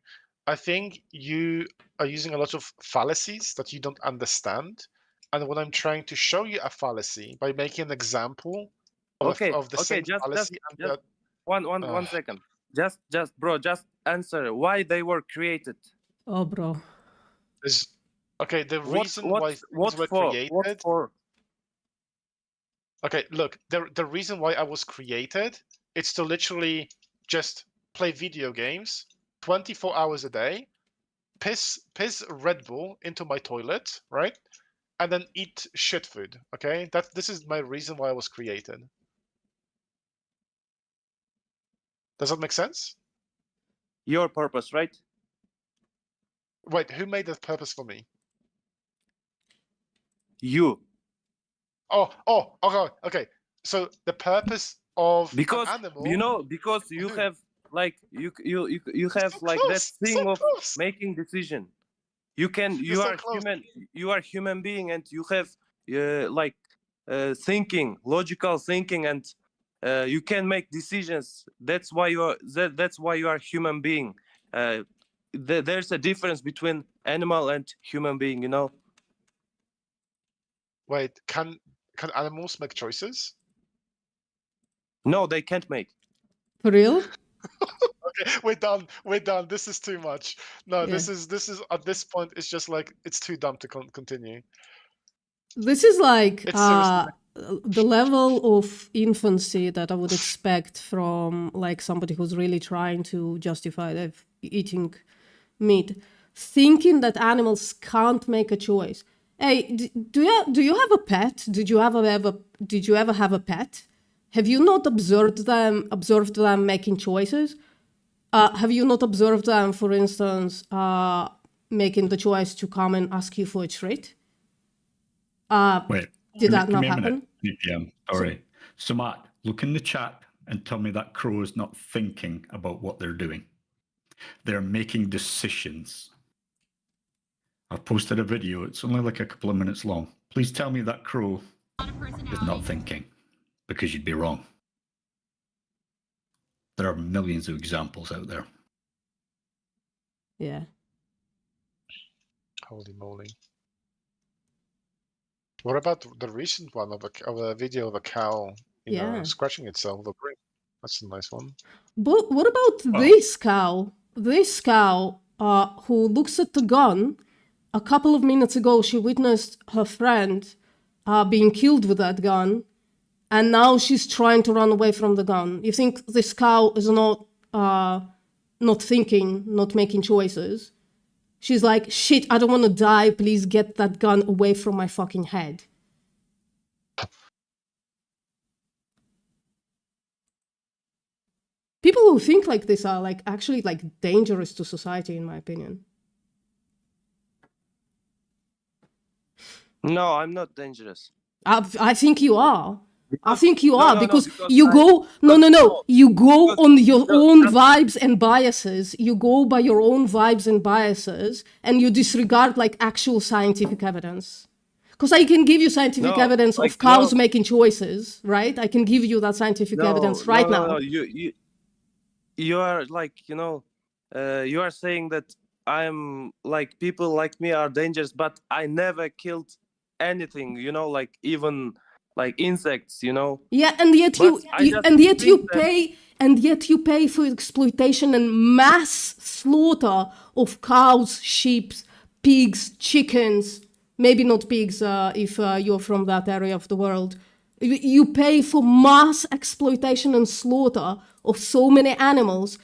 I think you are using a lot of fallacies that you don't understand. And when I'm trying to show you a fallacy by making an example of the same fallacy, just one second. Just bro, just answer why they were created. Oh, bro. Okay, the reason why things were created. What for? Okay, look, the reason why I was created is to literally just play video games 24 hours a day, piss Red Bull into my toilet, right? And then eat shit food, okay? This is my reason why I was created. Does that make sense? Your purpose, right? Wait, who made that purpose for me? You. Oh, okay. So the purpose of because an animal, you know, because you have like you have like that thing of making decision. You are human. You are human being, and you have like thinking, logical thinking, and you can make decisions. That's why you are human being. there's a difference between animal and human being, you know. Wait, can animals make choices? No, they can't make. For real? Okay, we're done. We're done. This is too much. No, Yeah. this is at this point. It's just like it's too dumb to continue. This is like It's seriously the level of infancy that I would expect from like somebody who's really trying to justify their eating meat, thinking that animals can't make a choice. Hey, do you have a pet? Did you ever have a pet? Have you not observed them making choices? Have you not observed them, for instance, making the choice to come and ask you for a treat? Wait. Did that give not me a happen? minute, EPM. Sorry. So Matt, look in the chat and tell me that crow is not thinking about what they're doing. They're making decisions. I've posted a video. It's only like a couple of minutes long. Please tell me that crow is not thinking, because you'd be wrong. There are millions of examples out there. Yeah. Holy moly. What about the recent one of a video of a cow, you know, Yeah. scratching itself with a brick? That's a nice one. But what about this cow? This cow, who looks at the gun. A couple of minutes ago, she witnessed her friend being killed with that gun, and now she's trying to run away from the gun. You think this cow is not thinking, not making choices? She's like, shit, I don't want to die. Please get that gun away from my fucking head. People who think like this are like actually like dangerous to society, in my opinion. No, I'm not dangerous. I think you are. I think you No, are no, no, because because you I- go no. You go because- on your own that's- vibes and biases. You go by your own vibes and biases, and you disregard like actual scientific evidence. Because I can give you scientific No, evidence like, of cows no. making choices, right? I can give you that scientific evidence right now. No. You are like, you know, you are saying that I'm like people like me are dangerous, but I never killed anything, you know, like even like insects, you know. Yeah, and yet But I just and yet you think that- pay for exploitation and mass slaughter of cows, sheep, pigs, chickens. Maybe not pigs if you're from that area of the world. You pay for mass exploitation and slaughter of so many animals,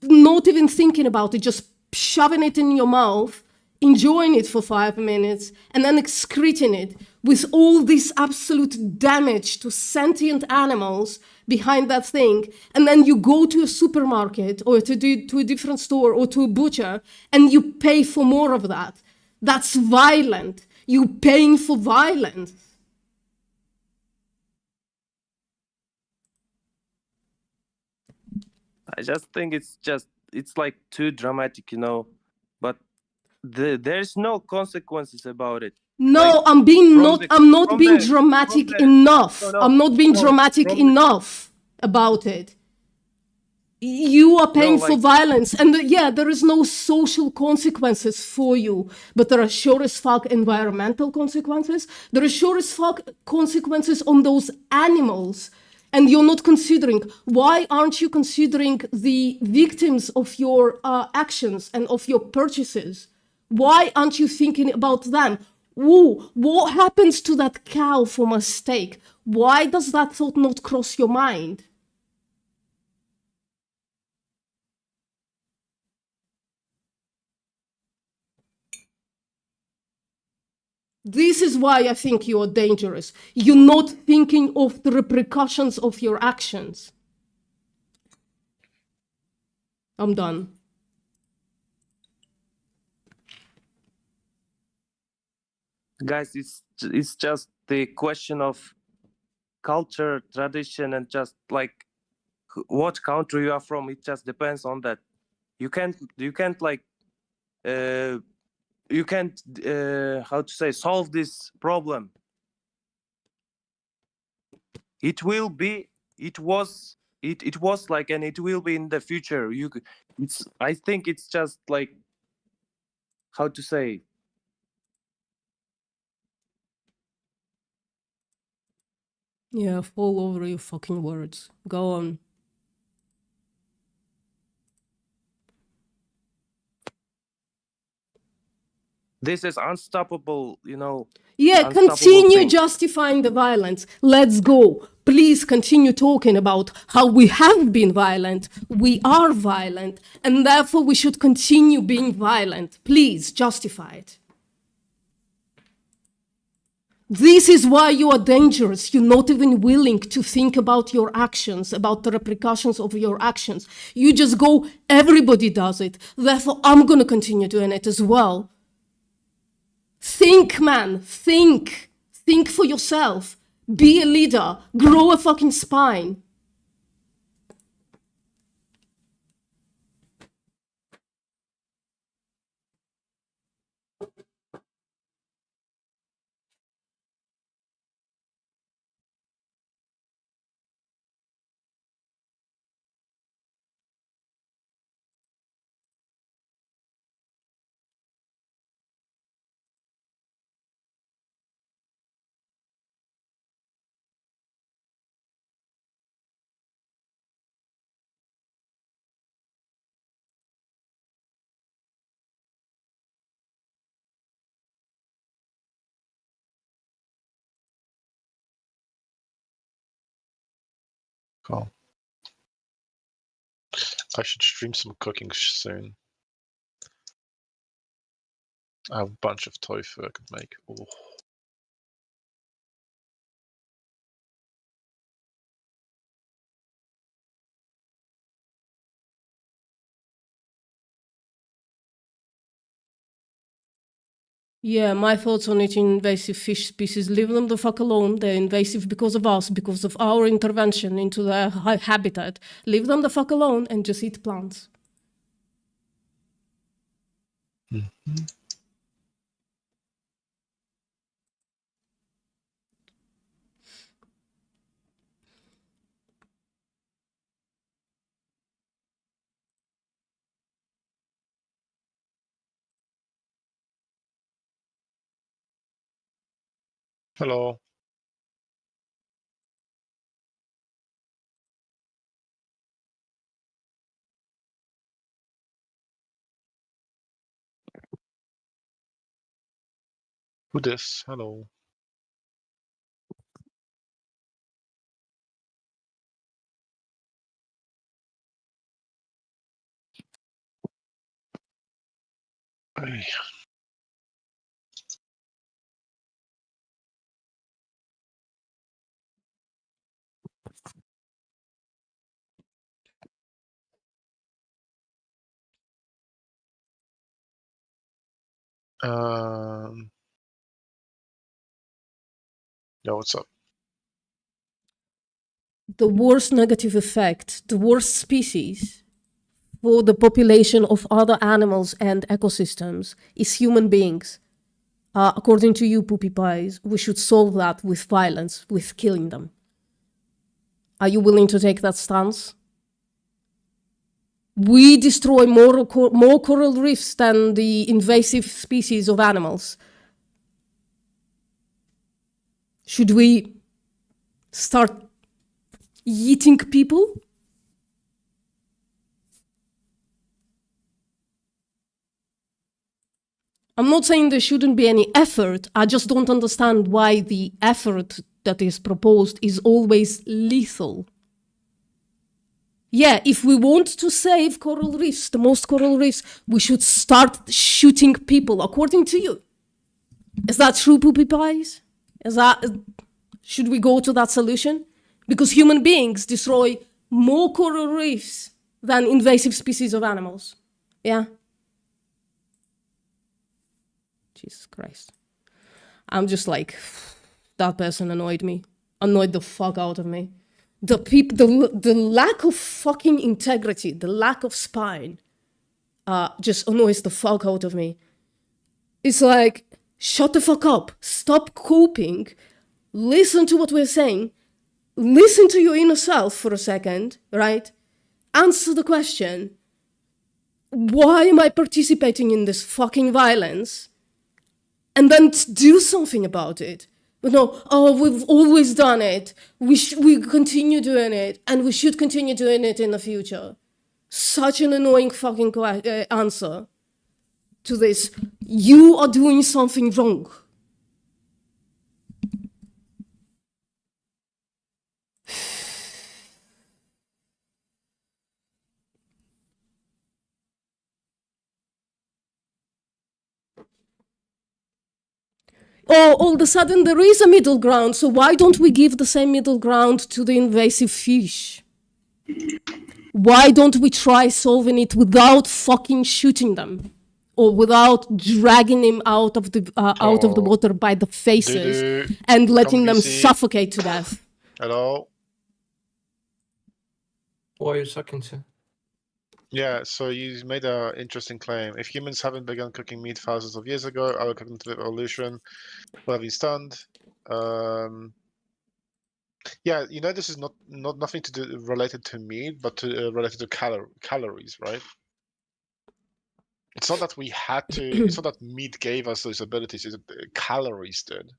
not even thinking about it, just shoving it in your mouth, enjoying it for 5 minutes, and then excreting it with all this absolute damage to sentient animals behind that thing. And then you go to a supermarket or to a different store or to a butcher and you pay for more of that. That's violent. You're paying for violence. I just think it's like too dramatic, you know. But there's no consequences about it. No, Like, I'm from not the- being from dramatic the- enough. No, no, I'm not being no, dramatic from the- enough about it. You are paying for like- violence, and yeah, there is no social consequences for you, but there are sure as fuck environmental consequences. There are sure as fuck consequences on those animals, and you're not considering. Why aren't you considering the victims of your actions and of your purchases? Why aren't you thinking about them? Ooh, what happens to that cow for my steak? Why does that thought not cross your mind? This is why I think you are dangerous. You're not thinking of the repercussions of your actions. I'm done. Guys, it's just the question of culture, tradition, and just like what country you are from. It just depends on that. You can't like you can't how to say solve this problem. It was it was like, and it will be in the future. I think it's just like, how to say, Yeah, fall over your fucking words. Go on. this is unstoppable, Yeah, unstoppable continue thing. justifying the violence. Let's go. Please continue talking about how we have been violent, we are violent, and therefore we should continue being violent. Please justify it. This is why you are dangerous. You're not even willing to think about your actions, about the repercussions of your actions. You just go, everybody does it. Therefore, I'm going to continue doing it as well. Think, man. Think. Think for yourself. Be a leader. Grow a fucking spine. Cool. I should stream some cooking soon. I have a bunch of tofu I could make. Oh. Yeah, my thoughts on eating invasive fish species. Leave them the fuck alone. They're invasive because of us, because of our intervention into their habitat. Leave them the fuck alone and just eat plants. Mm-hmm. Hello. Who this? Hello. Hey. Yeah, what's up? The worst negative effect, the worst species for the population of other animals and ecosystems is human beings. According to you, Poopy Pies, we should solve that with violence, with killing them. Are you willing to take that stance? We destroy more coral reefs than the invasive species of animals. Should we start eating people? I'm not saying there shouldn't be any effort. I just don't understand why the effort that is proposed is always lethal. Yeah, if we want to save coral reefs, the most coral reefs, we should start shooting people, according to you. Is that true, Poopy Pies? Should we go to that solution? Because human beings destroy more coral reefs than invasive species of animals. Yeah? Jesus Christ. I'm just like, that person annoyed me. Annoyed the fuck out of me. The lack of fucking integrity, the lack of spine, just annoys the fuck out of me. It's like, shut the fuck up. Stop coping. Listen to what we're saying. listen to your inner self for a second, right? Answer the question, why am I participating in this fucking violence? And then do something about it. But no, oh, we've always done it. We continue doing it, and we should continue doing it in the future. Such an annoying fucking answer to this. You are doing something wrong. Or all of a sudden there is a middle ground, so why don't we give the same middle ground to the invasive fish? Why don't we try solving it without fucking shooting them? Or without dragging them out of the water by the faces and letting them suffocate to death? Hello? What are you talking to? Yeah, so you made an interesting claim. If humans haven't begun cooking meat thousands of years ago, our cognitive evolution will have been stunned. Yeah, you know, this is not nothing to do related to meat, but to related to calories, right? It's not that we had to. It's not that meat gave us those abilities. It's that calories did.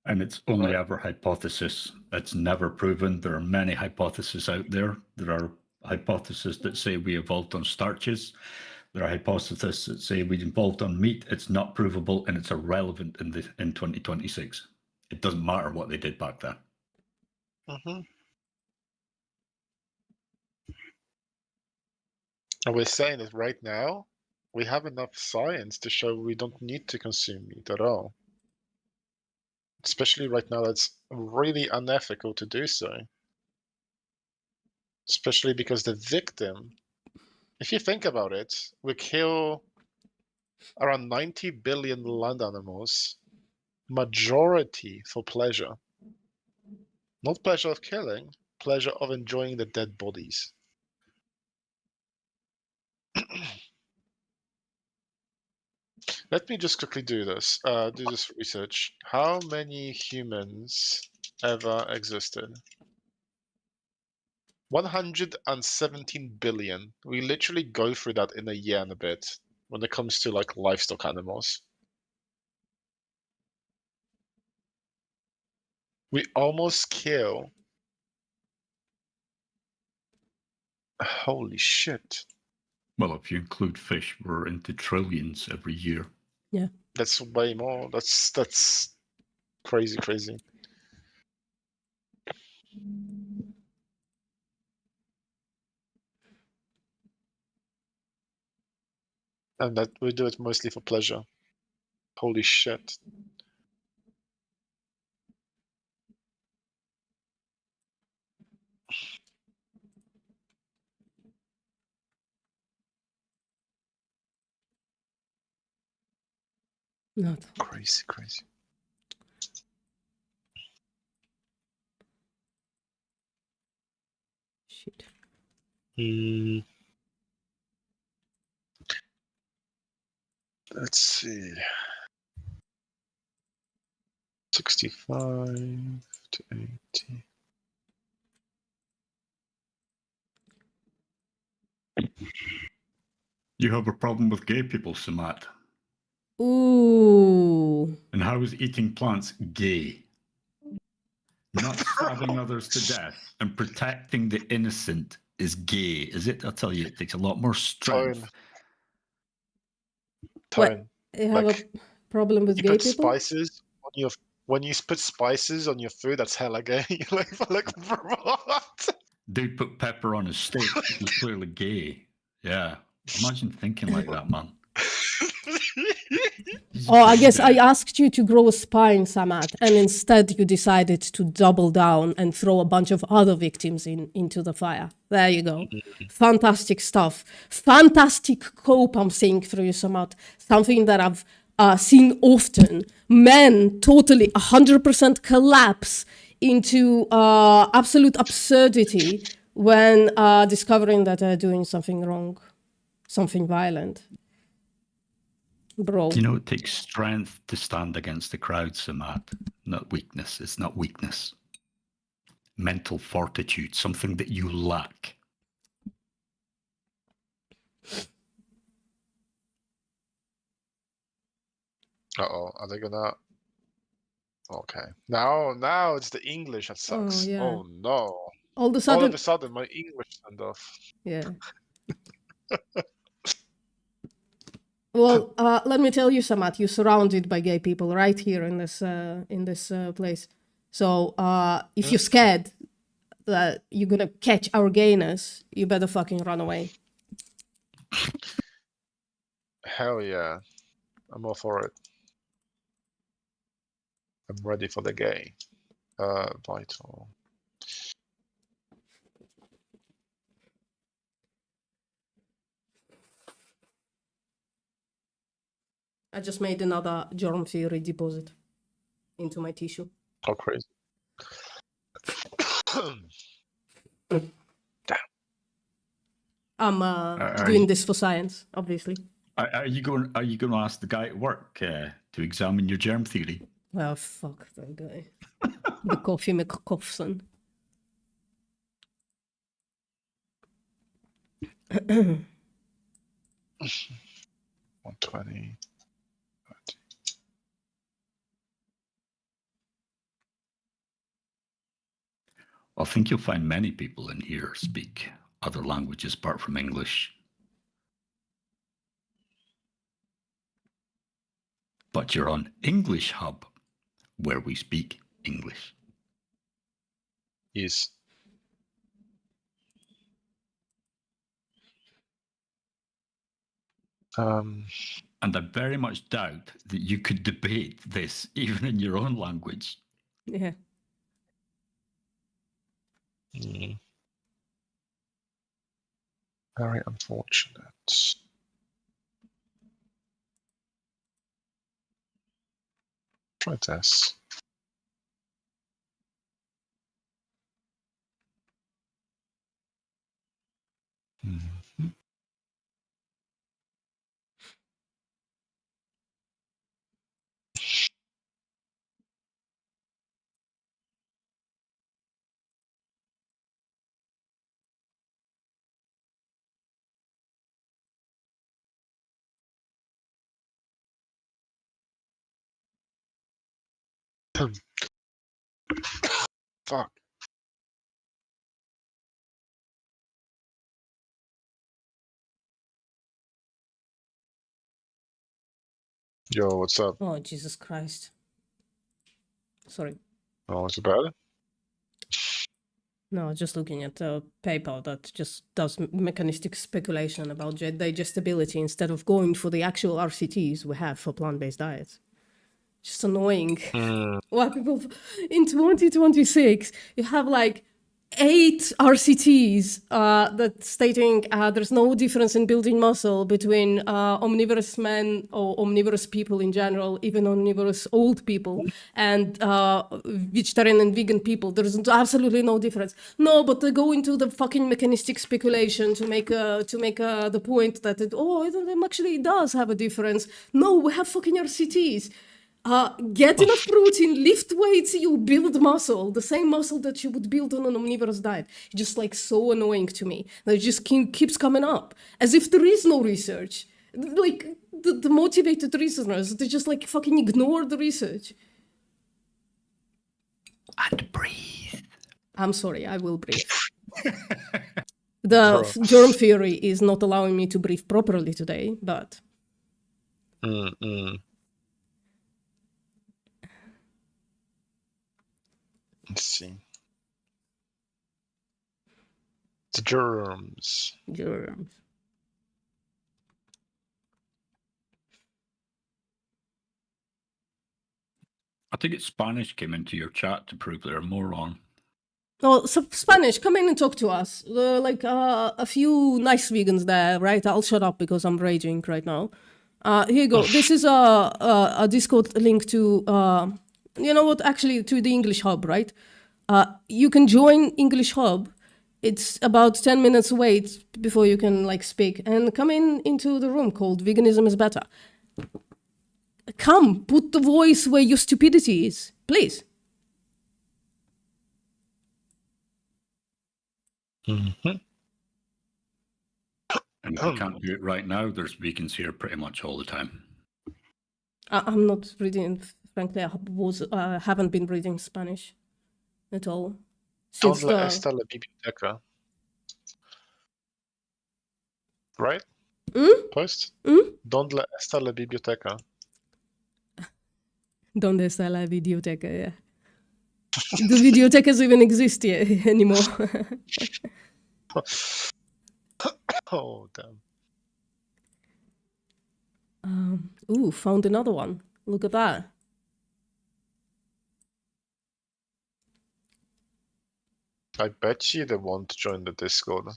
And it's only ever hypothesis. It's never proven. There are many hypotheses out there. There are hypotheses that say we evolved on starches. There are hypotheses that say we evolved on meat. It's not provable and it's irrelevant in 2026. It doesn't matter what they did back then. Mm-hmm. And we're saying that right now, we have enough science to show we don't need to consume meat at all. Especially right now, that's really unethical to do so. Especially because the victim, if you think about it, we kill around 90 billion land animals, majority for pleasure. Not pleasure of killing, pleasure of enjoying the dead bodies. Let me just quickly do this research. How many humans ever existed? 117 billion. We literally go through that in a year and a bit when it comes to like livestock animals. We almost kill. Holy shit. Well, if you include fish, we're into trillions every year. Yeah. That's way more. That's crazy, crazy. And that we do it mostly for pleasure. Holy shit. Not crazy, crazy. Shit. Let's see. 65 to 80. You have a problem with gay people, Samat. Ooh. And how is eating plants gay? Not stabbing others to death and protecting the innocent is gay, is it? I'll tell you, it takes a lot more strength. Tone. You have Like, a problem with you gay put people? spices on your when you put spices on your food, that's hella gay. like what? Dude put pepper on his steak. He's clearly gay. Yeah. Imagine thinking like that, man. Oh, I guess I asked you to grow a spine, Samat, and instead you decided to double down and throw a bunch of other victims into the fire. There you go. Fantastic stuff. Fantastic cope I'm seeing through you, Samat. Something that I've seen often. Men totally 100% collapse into absolute absurdity when discovering that they're doing something wrong, something violent. Bro. You know, it takes strength to stand against the crowd, Samad, not weakness. It's not weakness. Mental fortitude, something that you lack. Uh-oh, are they gonna... Okay. Now it's the English that sucks. yeah. Oh no. All of a All sudden, of a sudden, my English turned off. yeah. Well, let me tell you, Samad, you're surrounded by gay people right here in this place. So if you're scared that you're gonna catch our gayness, you better fucking run away. Hell yeah. I'm all for it. I'm ready for the gay. Vital. I just made another germ theory deposit into my tissue. Oh, crazy. I'm doing this for science, obviously. Are you going to ask the guy at work to examine your germ theory? Oh, fuck that guy. The Coffee McCoffson. 120. I think you'll find many people in here speak other languages apart from English. But you're on English Hub, where we speak English. Yes. And I very much doubt that you could debate this even in your own language. Yeah. Very unfortunate. Try this. Fuck. Yo, what's up? Oh, Jesus Christ. Sorry. Oh, is it bad? No, just looking at a paper that just does mechanistic speculation about digestibility instead of going for the actual RCTs we have for plant-based diets. Just annoying. Why people in 2026 you have like 8 RCTs that stating there's no difference in building muscle between omnivorous men or omnivorous people in general, even omnivorous old people, and vegetarian and vegan people. There's absolutely no difference. No, but they go into the fucking mechanistic speculation to make the point that it actually does have a difference. No, we have fucking RCTs. Get enough protein, lift weights, you'll build muscle, the same muscle that you would build on an omnivorous diet. It's just like so annoying to me. That it just keeps coming up as if there is no research. Like the motivated reasoners, they just like fucking ignore the research. And breathe. I'm sorry, I will breathe. The germ theory is not allowing me to breathe properly today, but... Let's see. The germs. Germs. I think it's Spanish came into your chat to prove they're a moron. Oh, so Spanish, come in and talk to us. A few nice vegans there, right? I'll shut up because I'm raging right now. Here you go. This is a Discord link to, you know what, actually to the English Hub, right? You can join English Hub. It's about 10 minutes wait before you can like speak and come into the room called Veganism is Better. come, put the voice where your stupidity is, please. Mhm. And if we can't do it right now, there's beacons here pretty much all the time. I'm not reading, frankly, I haven't been reading Spanish at all. Since ¿Dónde the... está la biblioteca? Right? Post? ¿Dónde está la biblioteca? ¿Dónde está la videoteca? Yeah. Do videotecas even exist here anymore? Oh, damn. Ooh, found another one. Look at that. I bet you they won't join the Discord.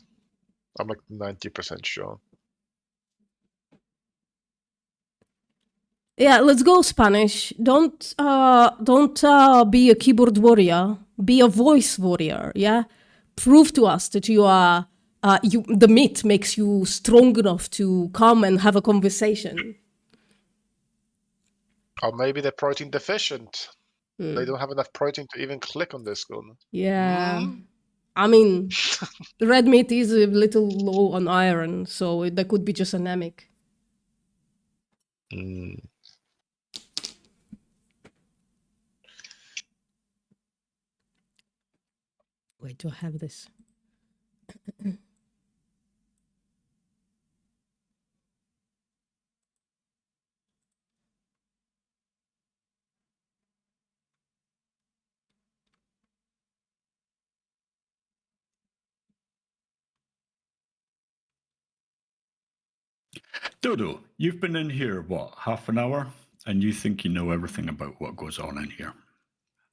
I'm like 90% sure. Yeah, let's go Spanish. Don't be a keyboard warrior. Be a voice warrior. Yeah, prove to us that you are. The myth makes you strong enough to come and have a conversation. Or maybe they're protein deficient. They don't have enough protein to even click on Discord. Yeah, I mean, red meat is a little low on iron, so that could be just anemic. Wait, do I have this? Dodo, you've been in here, what, half an hour? And you think you know everything about what goes on in here.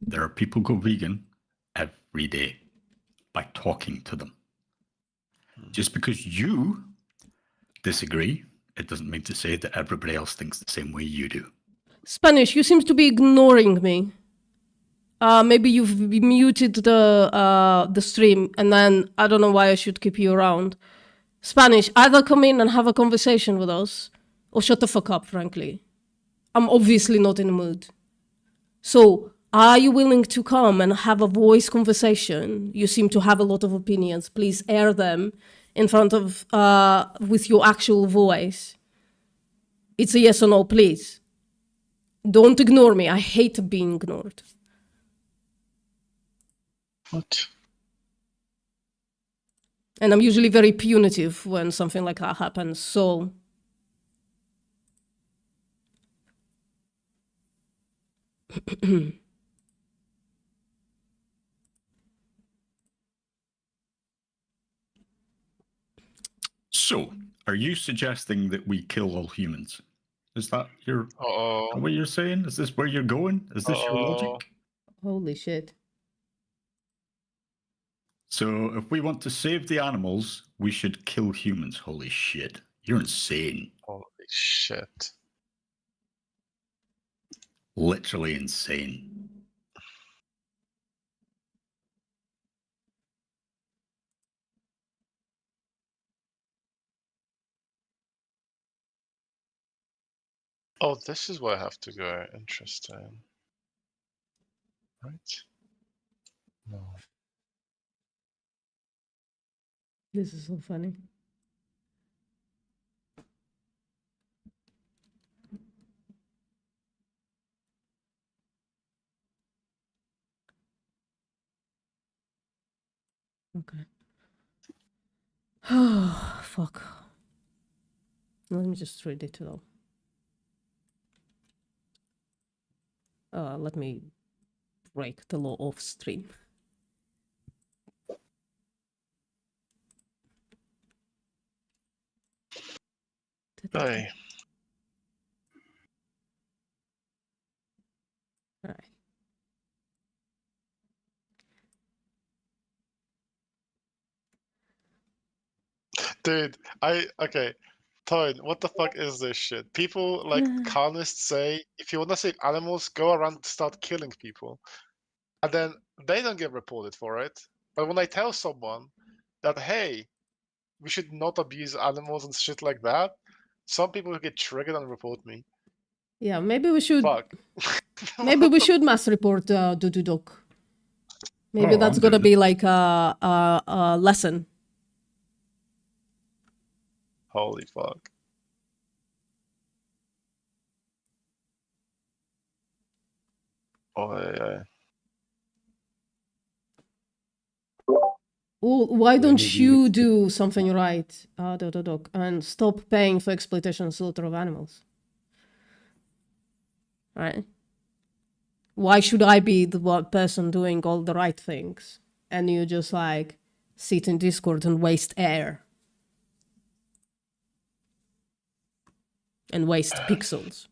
There are people go vegan every day by talking to them. Just because you disagree, it doesn't mean to say that everybody else thinks the same way you do. Spanish, you seem to be ignoring me. Maybe you've muted the stream, and then I don't know why I should keep you around. Spanish, either come in and have a conversation with us, or shut the fuck up, frankly. I'm obviously not in the mood. So, are you willing to come and have a voice conversation? You seem to have a lot of opinions. Please air them in front of, with your actual voice. It's a yes or no, please. Don't ignore me. I hate being ignored. What? And I'm usually very punitive when something like that happens, so... So, are you suggesting that we kill all humans? Is that your what you're saying? Is this where you're going? Is this your logic? Holy shit. So, if we want to save the animals, we should kill humans. Holy shit. You're insane. Holy shit. Literally insane. Oh, this is where I have to go. Interesting. Right? No. This is so funny. Okay. Oh, fuck. Let me just read it though. Let me break the law off stream. Hey. All right. Dude, okay. Toyn, what the fuck is this shit? People like colonists say, if you want to save animals, go around and start killing people. And then they don't get reported for it. But when I tell someone that, hey, we should not abuse animals and shit like that, some people get triggered and report me. Yeah, maybe we should. Fuck. Maybe we should mass report Dudu Dog. Maybe Oh, that's I'm gonna doing be like a lesson. Holy fuck. Oh, yeah. Well, why don't maybe you do something right, Dudu Dog, and stop paying for exploitation and slaughter of animals? Right? Why should I be the person doing all the right things, and you just like sit in Discord and waste air and waste pixels?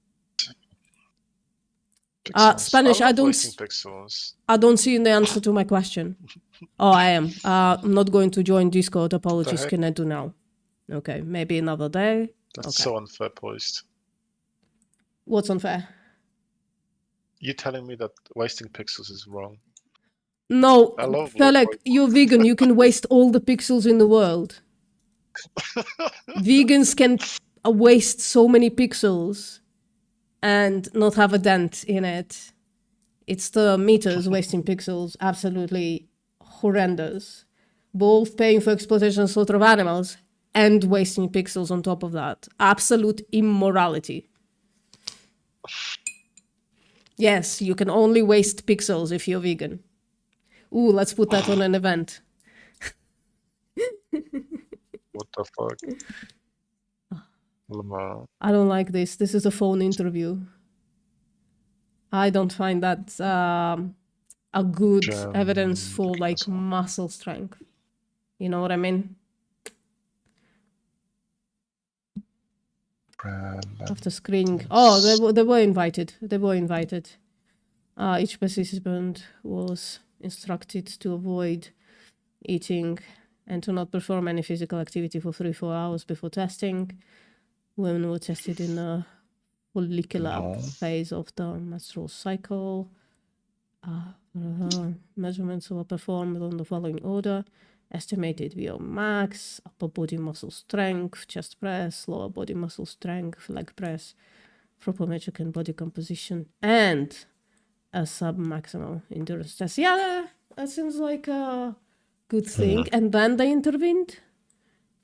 Spanish, I I love don't wasting pixels. I don't see the answer to my question. Oh, I am. I'm not going to join Discord. Apologies, heck? can I do now? Okay, maybe another day. That's Okay. so unfair, Poist. What's unfair? You telling me that wasting pixels is wrong? No, I love Felek, Warcraft. you're vegan. You can waste all the pixels in the world. Vegans can waste so many pixels and not have a dent in it. It's the meters wasting pixels, absolutely horrendous. Both paying for exploitation and slaughter of animals and wasting pixels on top of that. Absolute immorality. Yes, you can only waste pixels if you're vegan. Ooh, let's put that on an event. What the fuck? Lamar. I don't like this. This is a phone interview. I don't find that a good evidence for like muscle strength. You know what I mean? After screening. Oh, they were invited. They were invited. Each participant was instructed to avoid eating and to not perform any physical activity for 3-4 hours before testing. Women were tested in the follicular phase of the menstrual cycle. Measurements were performed on the following order: estimated VO max, upper body muscle strength, chest press, lower body muscle strength, leg press, proper metric and body composition, and a sub-maximal endurance test. Yeah, that seems like a good thing. And then they intervened.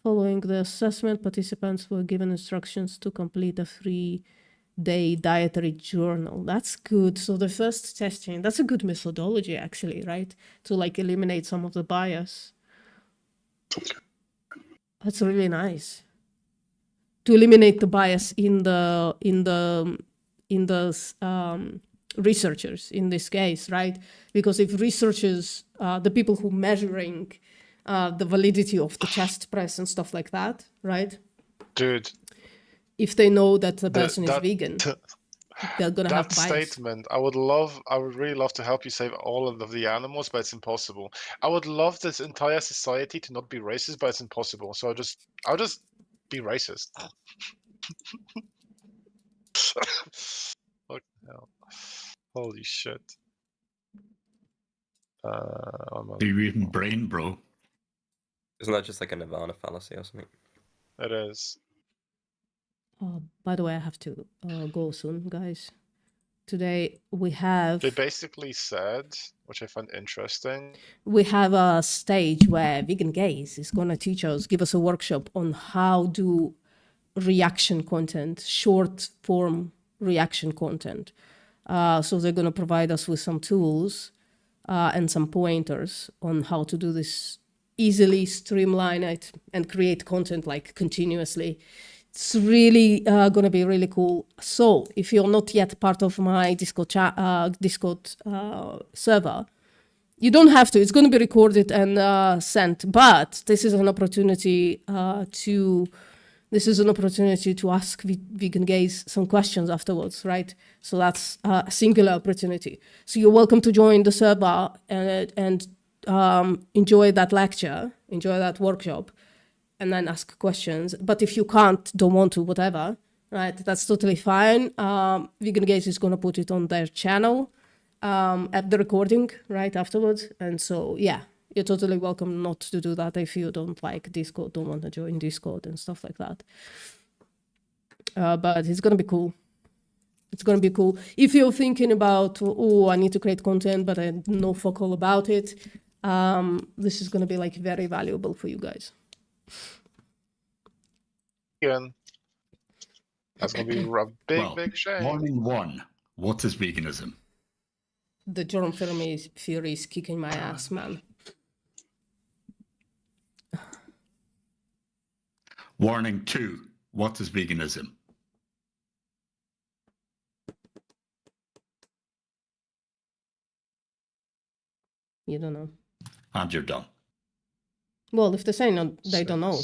Following the assessment, participants were given instructions to complete a 3-day dietary journal. That's good. So the first testing, that's a good methodology actually, right? To like eliminate some of the bias. That's really nice. To eliminate the bias in the researchers in this case, right? Because if researchers, the people who measuring the validity of the chest press and stuff like that, right? Dude. If they know that the person is vegan, they're gonna have That bias. statement, I would really love to help you save all of the animals, but it's impossible. I would love this entire society to not be racist, but it's impossible. So I'll just be racist. Fuck hell. Holy shit. Do you even brain, bro? Isn't that just like a Nirvana fallacy or something? It is. By the way, I have to go soon, guys. Today we have They basically said, which I find interesting. we have a stage where Vegan Gaze is gonna teach us, give us a workshop on how do reaction content, short form reaction content. So they're gonna provide us with some tools and some pointers on how to do this easily, streamline it, and create content like continuously. It's really going to be really cool. So if you're not yet part of my Discord server, you don't have to. It's going to be recorded and sent. But this is an opportunity to ask Vegan Gaze some questions afterwards, right? So that's a singular opportunity. So you're welcome to join the server and enjoy that lecture, enjoy that workshop, and then ask questions. But if you can't, don't want to, whatever, right? That's totally fine. Vegan Gaze is going to put it on their channel at the recording right afterwards. And so, yeah, you're totally welcome not to do that if you don't like Discord, don't want to join Discord and stuff like that. But it's going to be cool. It's gonna be cool. If you're thinking about, oh, I need to create content, but I know fuck all about it, this is gonna be like very valuable for you guys. Vegan. That's gonna be a big, Well, big shame. Warning 1. What is veganism? The germ theory is kicking my ass, man. Warning 2. What is veganism? You don't know. And you're done. Well, if they say no, they don't know.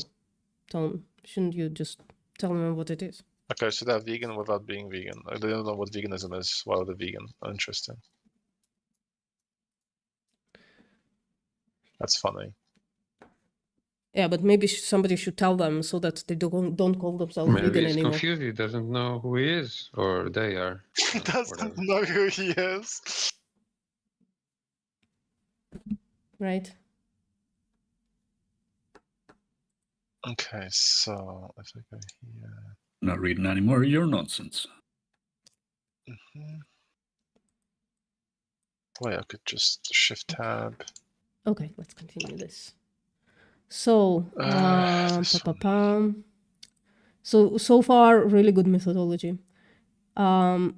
Shouldn't you just tell them what it is? Okay, so they're vegan without being vegan. They don't know what veganism is while they're vegan. Interesting. That's funny. Yeah, but maybe somebody should tell them so that they don't call themselves Maybe vegan he's anymore. confused. He doesn't know who he is, or they are. He doesn't know who he is. Right? Okay, so if I go here. Not reading any more of your nonsense. Wait, I could just shift tab. Okay, let's continue this. So, This so far, really good methodology. Oh,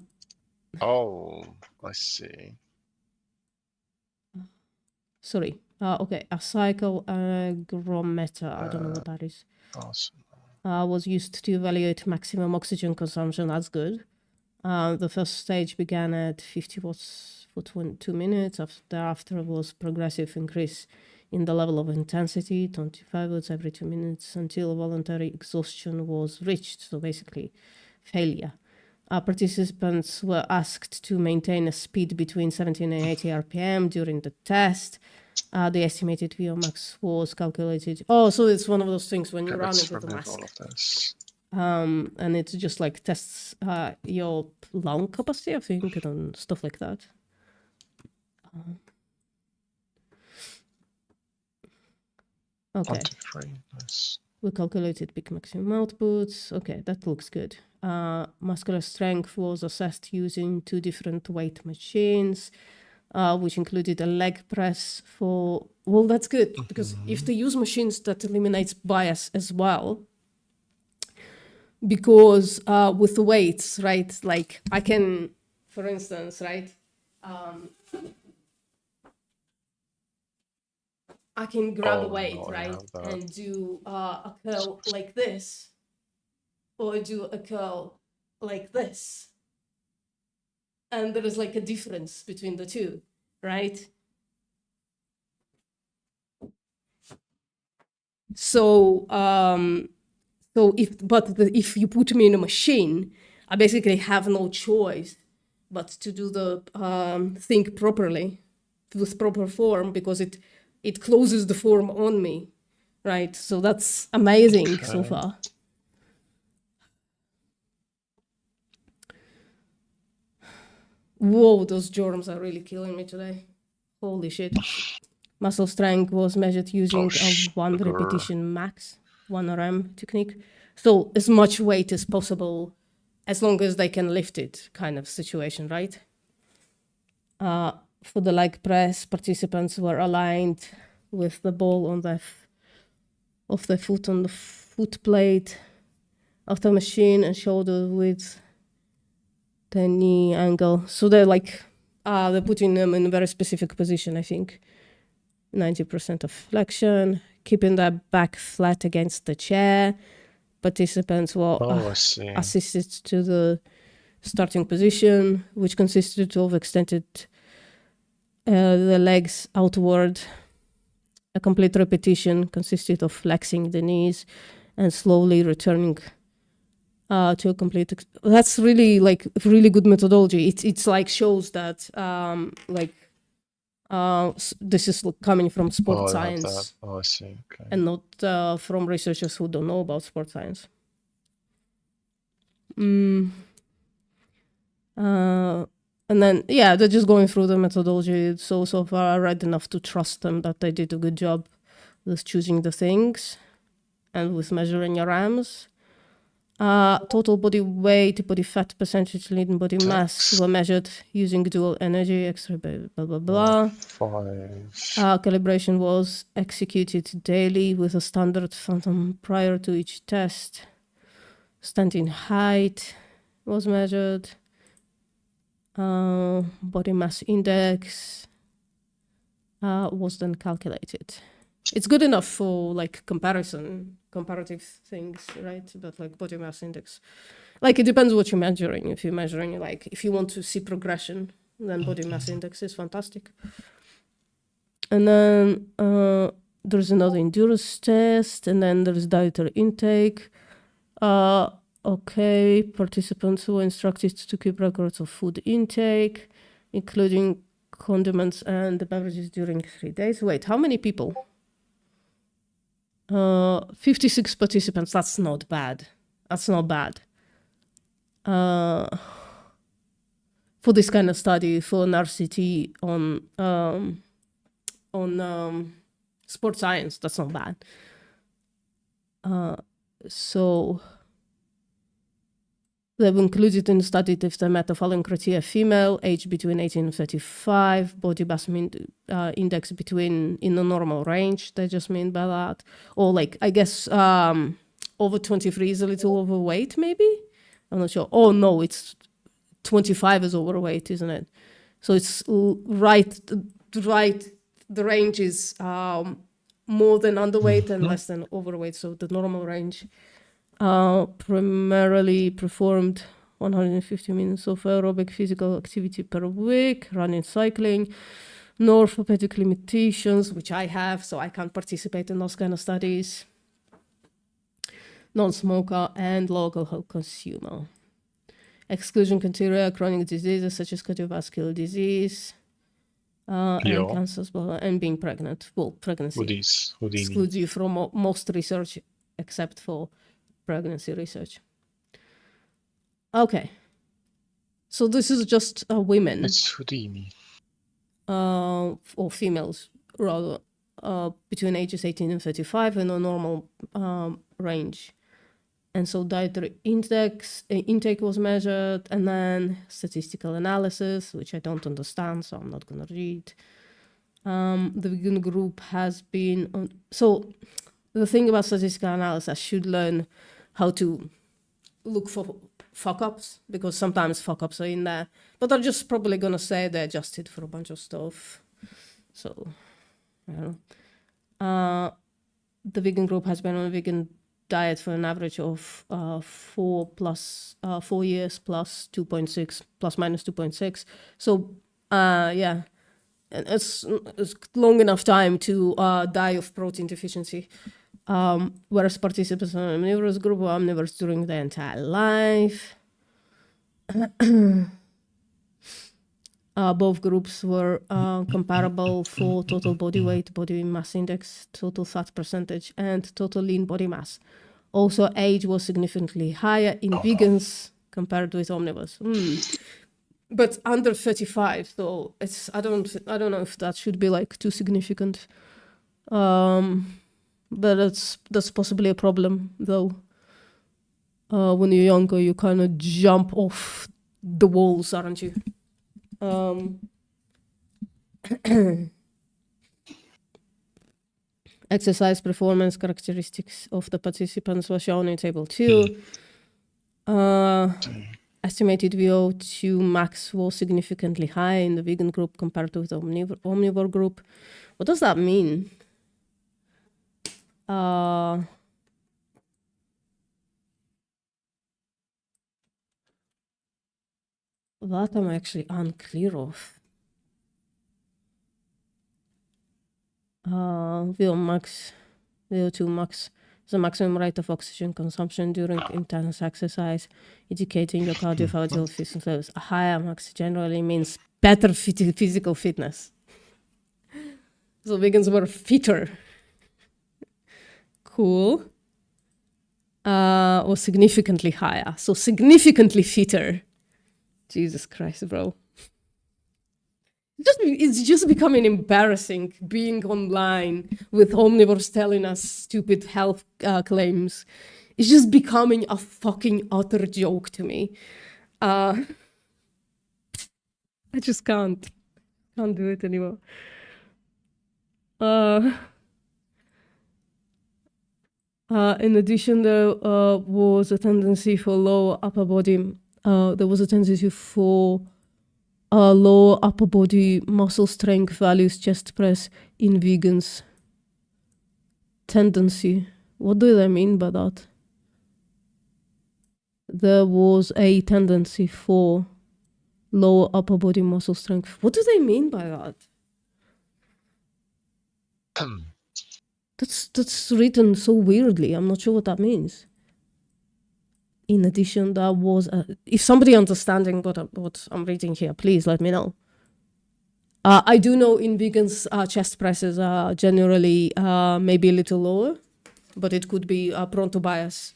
I see. Sorry. Okay, a cycloagrometer. I don't know what that is. Awesome. Was used to evaluate maximum oxygen consumption. That's good. The first stage began at 50 watts for 2 minutes. Thereafter was progressive increase in the level of intensity, 25 watts every 2 minutes, until voluntary exhaustion was reached. So basically, failure. Participants were asked to maintain a speed between 17 and 80 RPM during the test. The estimated VO max was calculated. Oh, so it's one of those things when you run Let's into the remove mask. all of this. And it just like tests your lung capacity, I think, and stuff like that. Okay. 1, 2, 3. Nice. We calculated peak maximum outputs. Okay, that looks good. Muscular strength was assessed using 2 different weight machines, which included a leg press for... Well, that's good, because if they use machines, that eliminates bias as well. Because with the weights, right, like I can, for instance, right, I can grab a weight, no, I right, have that. and do a curl like this, or do a curl like this. And there is like a difference between the two, right? So, if you put me in a machine, I basically have no choice but to do the thing properly, with proper form, because it closes the form on me, right? So that's amazing so Okay. far. Whoa, those germs are really killing me today. Holy shit. Muscle strength was measured using a 1 sugar. repetition max, 1 RM technique. So as much weight as possible, as long as they can lift it, kind of situation, right? For the leg press, participants were aligned with the ball on of the foot on the foot plate of the machine and shoulder width, the knee angle. So they're like, they're putting them in a very specific position, I think. 90% of flexion, keeping their back flat against the chair. Participants were Oh, I see. assisted to the starting position, which consisted of extended the legs outward. A complete repetition consisted of flexing the knees and slowly returning to a complete. That's really like really good methodology. It's like shows that this is coming from sports I have science. that. Oh, I see. Okay. And not from researchers who don't know about sports science. And then, yeah, they're just going through the methodology. So far, I read enough to trust them that they did a good job with choosing the things and with measuring your RAMs. Total body weight, body fat percentage, lean body mass were measured using dual energy, X-ray, blah, blah, blah. 5. Calibration was executed daily with a standard phantom prior to each test. Standing height was measured. Body mass index was then calculated. It's good enough for like comparative things, right? But like body mass index, like it depends what you're measuring. If you're measuring like if you want to see progression, then body mass index is fantastic. And then there's another endurance test, and then there's dietary intake. Okay, participants were instructed to keep records of food intake, including condiments and the beverages during 3 days. Wait, how many people? 56 participants. That's not bad. That's not bad. For this kind of study, for an RCT on sports science, that's not bad. So they've included in the study if they met the following criteria: female, age between 18 and 35, body mass index between in the normal range. They just mean by that, or like I guess over 23 is a little overweight, maybe. I'm not sure. Oh no, it's 25 is overweight, isn't it? So it's right. The range is more than underweight and less than overweight. So the normal range. Primarily performed 150 minutes of aerobic physical activity per week, running, cycling, no orthopedic limitations, which I have, so I can't participate in those kind of studies. Non-smoker and low alcohol consumer. Exclusion criteria: chronic diseases such as cardiovascular disease, and cancers, blah, blah, and being pregnant. Well, pregnancy excludes you from most research except for pregnancy research. Okay, so this is just women. It's Houdini. Or females rather, between ages 18 and 35 in a normal range. And so dietary intake was measured, and then statistical analysis, which I don't understand, so I'm not gonna read. The vegan group has been so the thing about statistical analysis, I should learn how to look for fuck-ups, because sometimes fuck-ups are in there, but they're just probably gonna say they adjusted for a bunch of stuff. So, I don't know. The vegan group has been on a vegan diet for an average of 4 years plus 2.6, plus minus 2.6. So, yeah, and it's long enough time to die of protein deficiency. Whereas participants in the omnivorous group were omnivores during their entire life. Both groups were comparable for total body weight, body mass index, total fat percentage, and total lean body mass. Also, age was significantly higher in vegans compared with omnivores. But under 35, so it's I don't know if that should be like too significant. But that's possibly a problem, though. When you're younger, you kind of jump off the walls, aren't you? Exercise performance characteristics of the participants were shown in table 2. Estimated VO2 max was significantly high in the vegan group compared to the omnivore group. What does that mean? That I'm actually unclear of. VO2 max is the maximum rate of oxygen consumption during intense exercise, indicating your cardiovascular fitness levels. A higher max generally means better physical fitness. So vegans were fitter. Cool. Or significantly higher. So significantly fitter. Jesus Christ, bro. It's just becoming embarrassing being online with omnivores telling us stupid health claims It's just becoming a fucking utter joke to me. I just can't do it anymore. In addition, there was a tendency for lower upper body. There was a tendency for lower upper body muscle strength values, chest press in vegans. Tendency. What do they mean by that? There was a tendency for lower upper body muscle strength. What do they mean by that? That's written so weirdly. I'm not sure what that means. In addition, there was if somebody understanding what I'm reading here, please let me know. I do know in vegans, chest presses are generally maybe a little lower, but it could be prone to bias.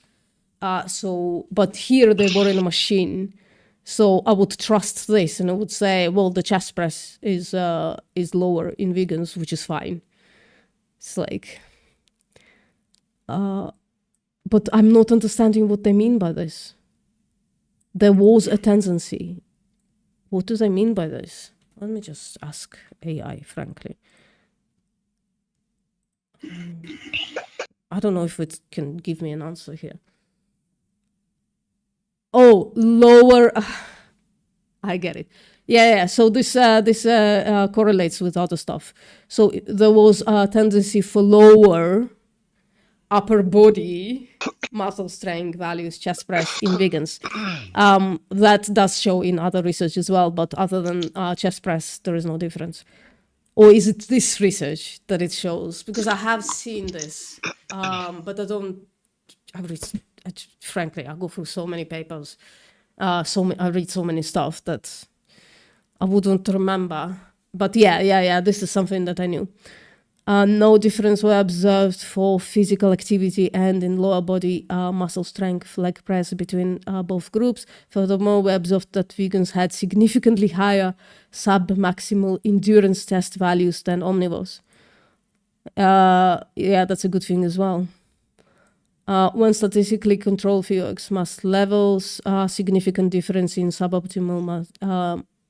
But here they were in a machine, so I would trust this, and I would say, well, the chest press is lower in vegans, which is fine. It's like, but I'm not understanding what they mean by this. There was a tendency. What do they mean by this? Let me just ask AI, frankly. I don't know if it can give me an answer here. Oh, lower. I get it. Yeah. So this correlates with other stuff. So there was a tendency for lower upper body muscle strength values, chest press in vegans. That does show in other research as well, but other than chest press, there is no difference. Or is it this research that it shows? Because I have seen this, but frankly, I go through so many papers, I read so many stuff that I wouldn't remember. But yeah, this is something that I knew. No difference were observed for physical activity and in lower body muscle strength, leg press between both groups. Furthermore, we observed that vegans had significantly higher sub-maximal endurance test values than omnivores. Yeah, that's a good thing as well. When statistically controlled VO2 mass levels, significant difference in suboptimal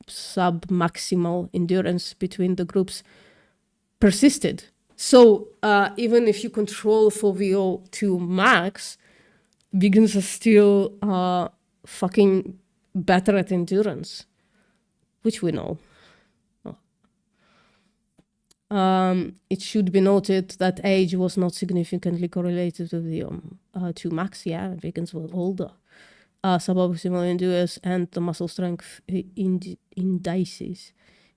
sub-maximal endurance between the groups persisted. So even if you control for VO2 max, vegans are still fucking better at endurance, which we know. It should be noted that age was not significantly correlated with the VO2 max. Yeah, vegans were older. Suboptimal endurance and the muscle strength indices.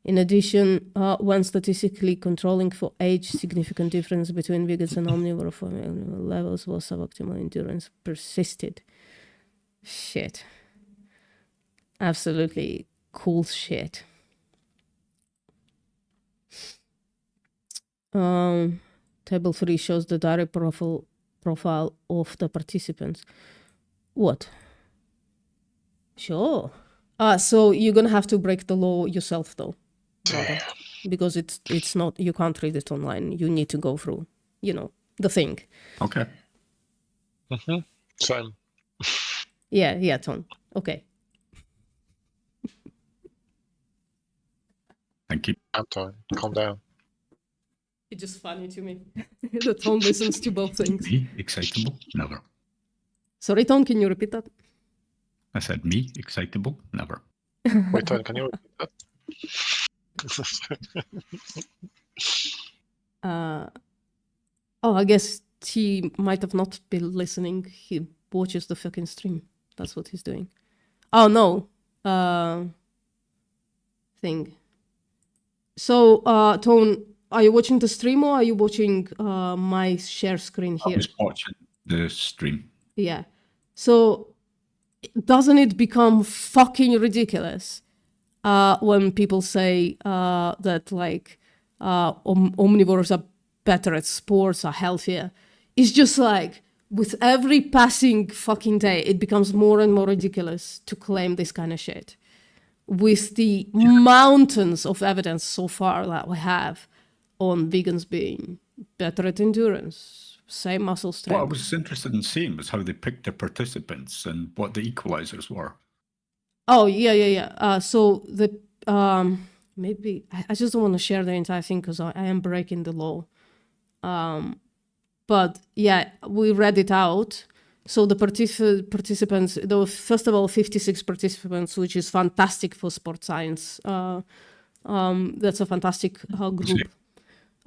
In addition, when statistically controlling for age, significant difference between vegans and omnivore for levels was suboptimal endurance persisted. Shit. Absolutely cool shit. Table 3 shows the direct profile of the participants. What? Sure. So you're gonna have to break the law yourself, though. Because it's not, you can't read it online. You need to go through, the thing. Okay. Same. Yeah, Tom. Okay. Thank you. Anton, calm down. It's just funny to me. The Tom listens to both things. Me, excitable? Never. Sorry, Tom, can you repeat that? I said me, excitable? Never. Wait, Tom, can you repeat that? I guess he might have not been listening. He watches the fucking stream. That's what he's doing. Oh, no. Thing. So, Tone, are you watching the stream or are you watching my share screen here? I was watching the stream. Yeah. So, doesn't it become fucking ridiculous when people say that, like, omnivores are better at sports, are healthier? It's just like, with every passing fucking day, it becomes more and more ridiculous to claim this kind of shit. With the mountains of evidence so far that we have on vegans being better at endurance, same muscle What I strength. was interested in seeing was how they picked their participants and what the equalizers were. Oh yeah. So the maybe I just don't want to share the entire thing because I am breaking the law. But yeah, we read it out. So the participants, there were first of all 56 participants, which is fantastic for sports science. That's a fantastic group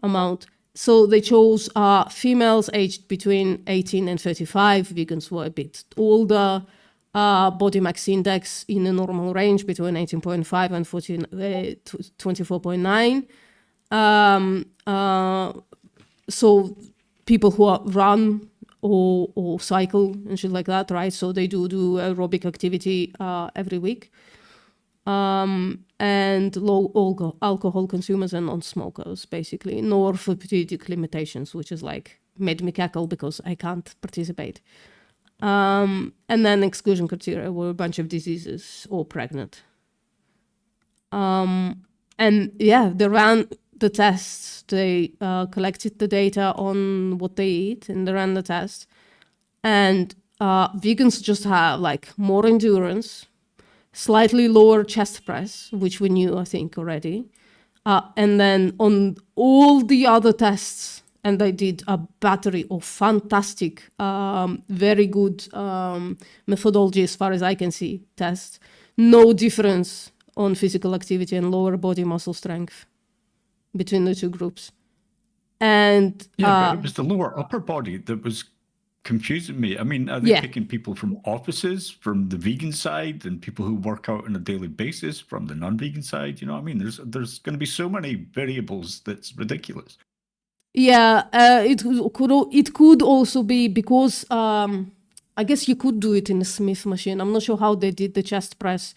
amount. So they chose females aged between 18 and 35. Vegans were a bit older. Body mass index in a normal range between 18.5 and 24.9. So people who run or cycle and shit like that, right? So they do aerobic activity every week. And low alcohol consumers and non-smokers, basically. No orthopedic limitations, which is like made me cackle because I can't participate. And then exclusion criteria were a bunch of diseases or pregnant. And yeah, they ran the tests. They collected the data on what they eat and they ran the test. And vegans just have like more endurance, slightly lower chest press, which we knew, I think, already. And then on all the other tests, and they did a battery of fantastic, very good methodology as far as I can see, tests. No difference on physical activity and lower body muscle strength between the two groups. And yeah, but it was the lower upper body that was confusing me. I mean, are they Yeah. picking people from offices, from the vegan side, and people who work out on a daily basis from the non-vegan side? You know what I mean? There's going to be so many variables that's ridiculous. yeah, it could also be because I guess you could do it in a Smith machine. I'm not sure how they did the chest press.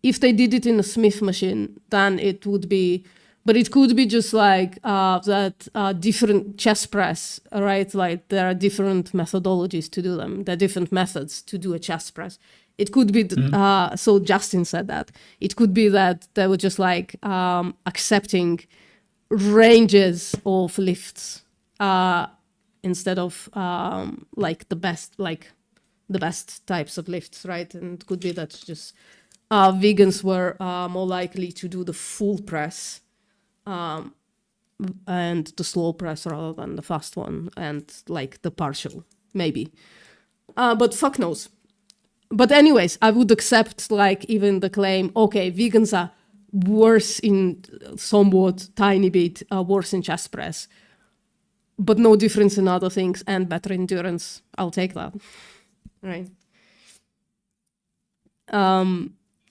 If they did it in a Smith machine, then it would be, but it could be just like that different chest press, right? Like there are different methodologies to do them. There are different methods to do a chest press. It could be, so Justin said that. It could be that they were just like accepting ranges of lifts instead of like the best types of lifts, right? And it could be that just vegans were more likely to do the full press and the slow press rather than the fast one, and like the partial, maybe. But fuck knows. But anyways, I would accept like even the claim, okay, vegans are worse in somewhat tiny bit worse in chest press, but no difference in other things and better endurance. I'll take that. Right.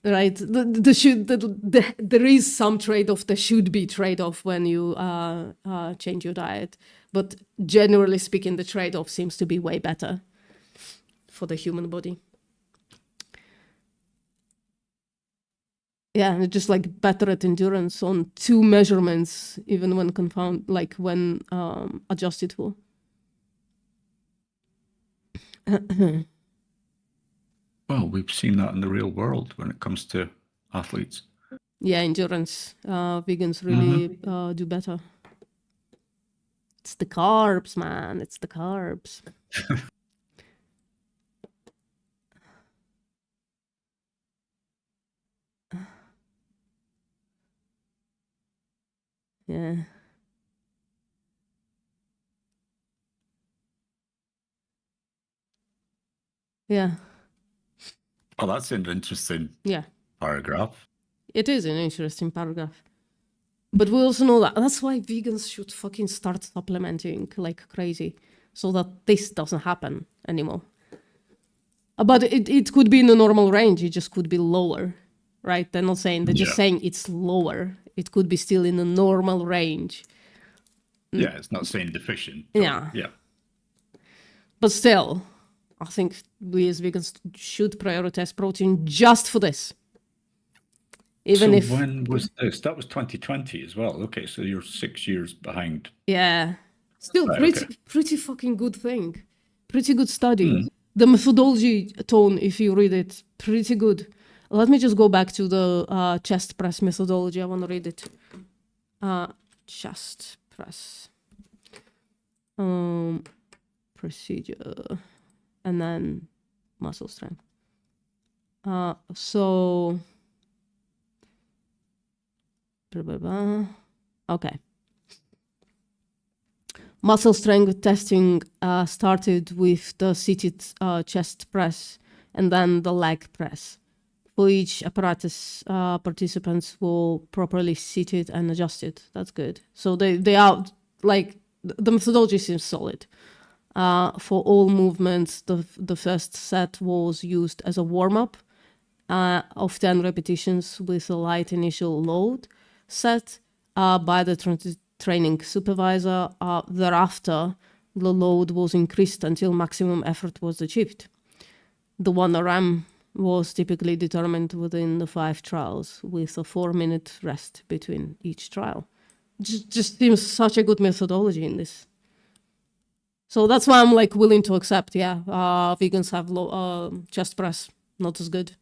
Right. There is some trade-off. There should be trade-off when you change your diet, but generally speaking, the trade-off seems to be way better for the human body. Yeah, and it's just like better at endurance on two measurements, even when when adjusted for. Well, we've seen that in the real world when it comes to athletes. Yeah, endurance. Vegans really do better. It's the carbs, man. It's the carbs. Yeah. Yeah. Oh, that's an interesting Yeah. paragraph. It is an interesting paragraph. But we also know that that's why vegans should fucking start supplementing like crazy so that this doesn't happen anymore. But it could be in the normal range. It just could be lower, right? They're not saying, they're just saying it's lower. It could be still in the normal range. Yeah, it's not saying deficient. Yeah. Yeah. But still, I think we as vegans should prioritize protein just for this. Even so if when was this? That was 2020 as well. Okay, so you're 6 years behind. yeah, still Right, pretty fucking good thing, pretty good study. The methodology tone, if you read it, pretty good. Let me just go back to the chest press methodology. I want to read it. Chest press. procedure, and then muscle strength. So, okay. Muscle strength testing started with the seated chest press and then the leg press. For each apparatus, participants were properly seated and adjusted. That's good. So they are like, the methodology seems solid. For all movements, the first set was used as a warm-up of 10 repetitions with a light initial load set by the training supervisor. Thereafter, the load was increased until maximum effort was achieved. The 1RM was typically determined within the 5 trials with a 4-minute rest between each trial. Just seems such a good methodology in this. So that's why I'm like willing to accept, yeah, vegans have low chest press, not as good.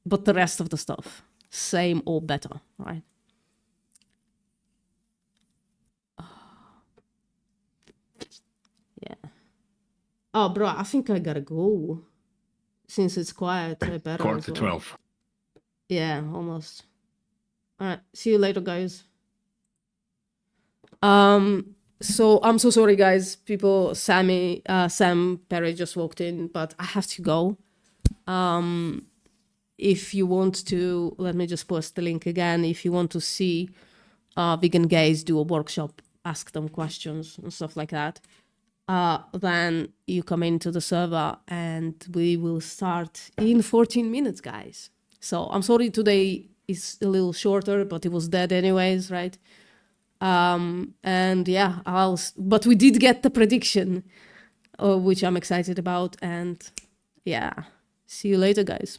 But the rest of the stuff, same or better, right? Yeah. Oh, bro, I think I gotta go. Since it's quiet, I better. Quarter as to well. 12. Yeah, almost. All right, see you later, guys. So I'm so sorry, guys. Sam Perry just walked in, but I have to go. If you want to, let me just post the link again. If you want to see vegan gays do a workshop, ask them questions and stuff like that, then you come into the server and we will start in 14 minutes, guys. So I'm sorry today is a little shorter, but it was dead anyways, right? And yeah, but we did get the prediction, which I'm excited about. And yeah, see you later, guys.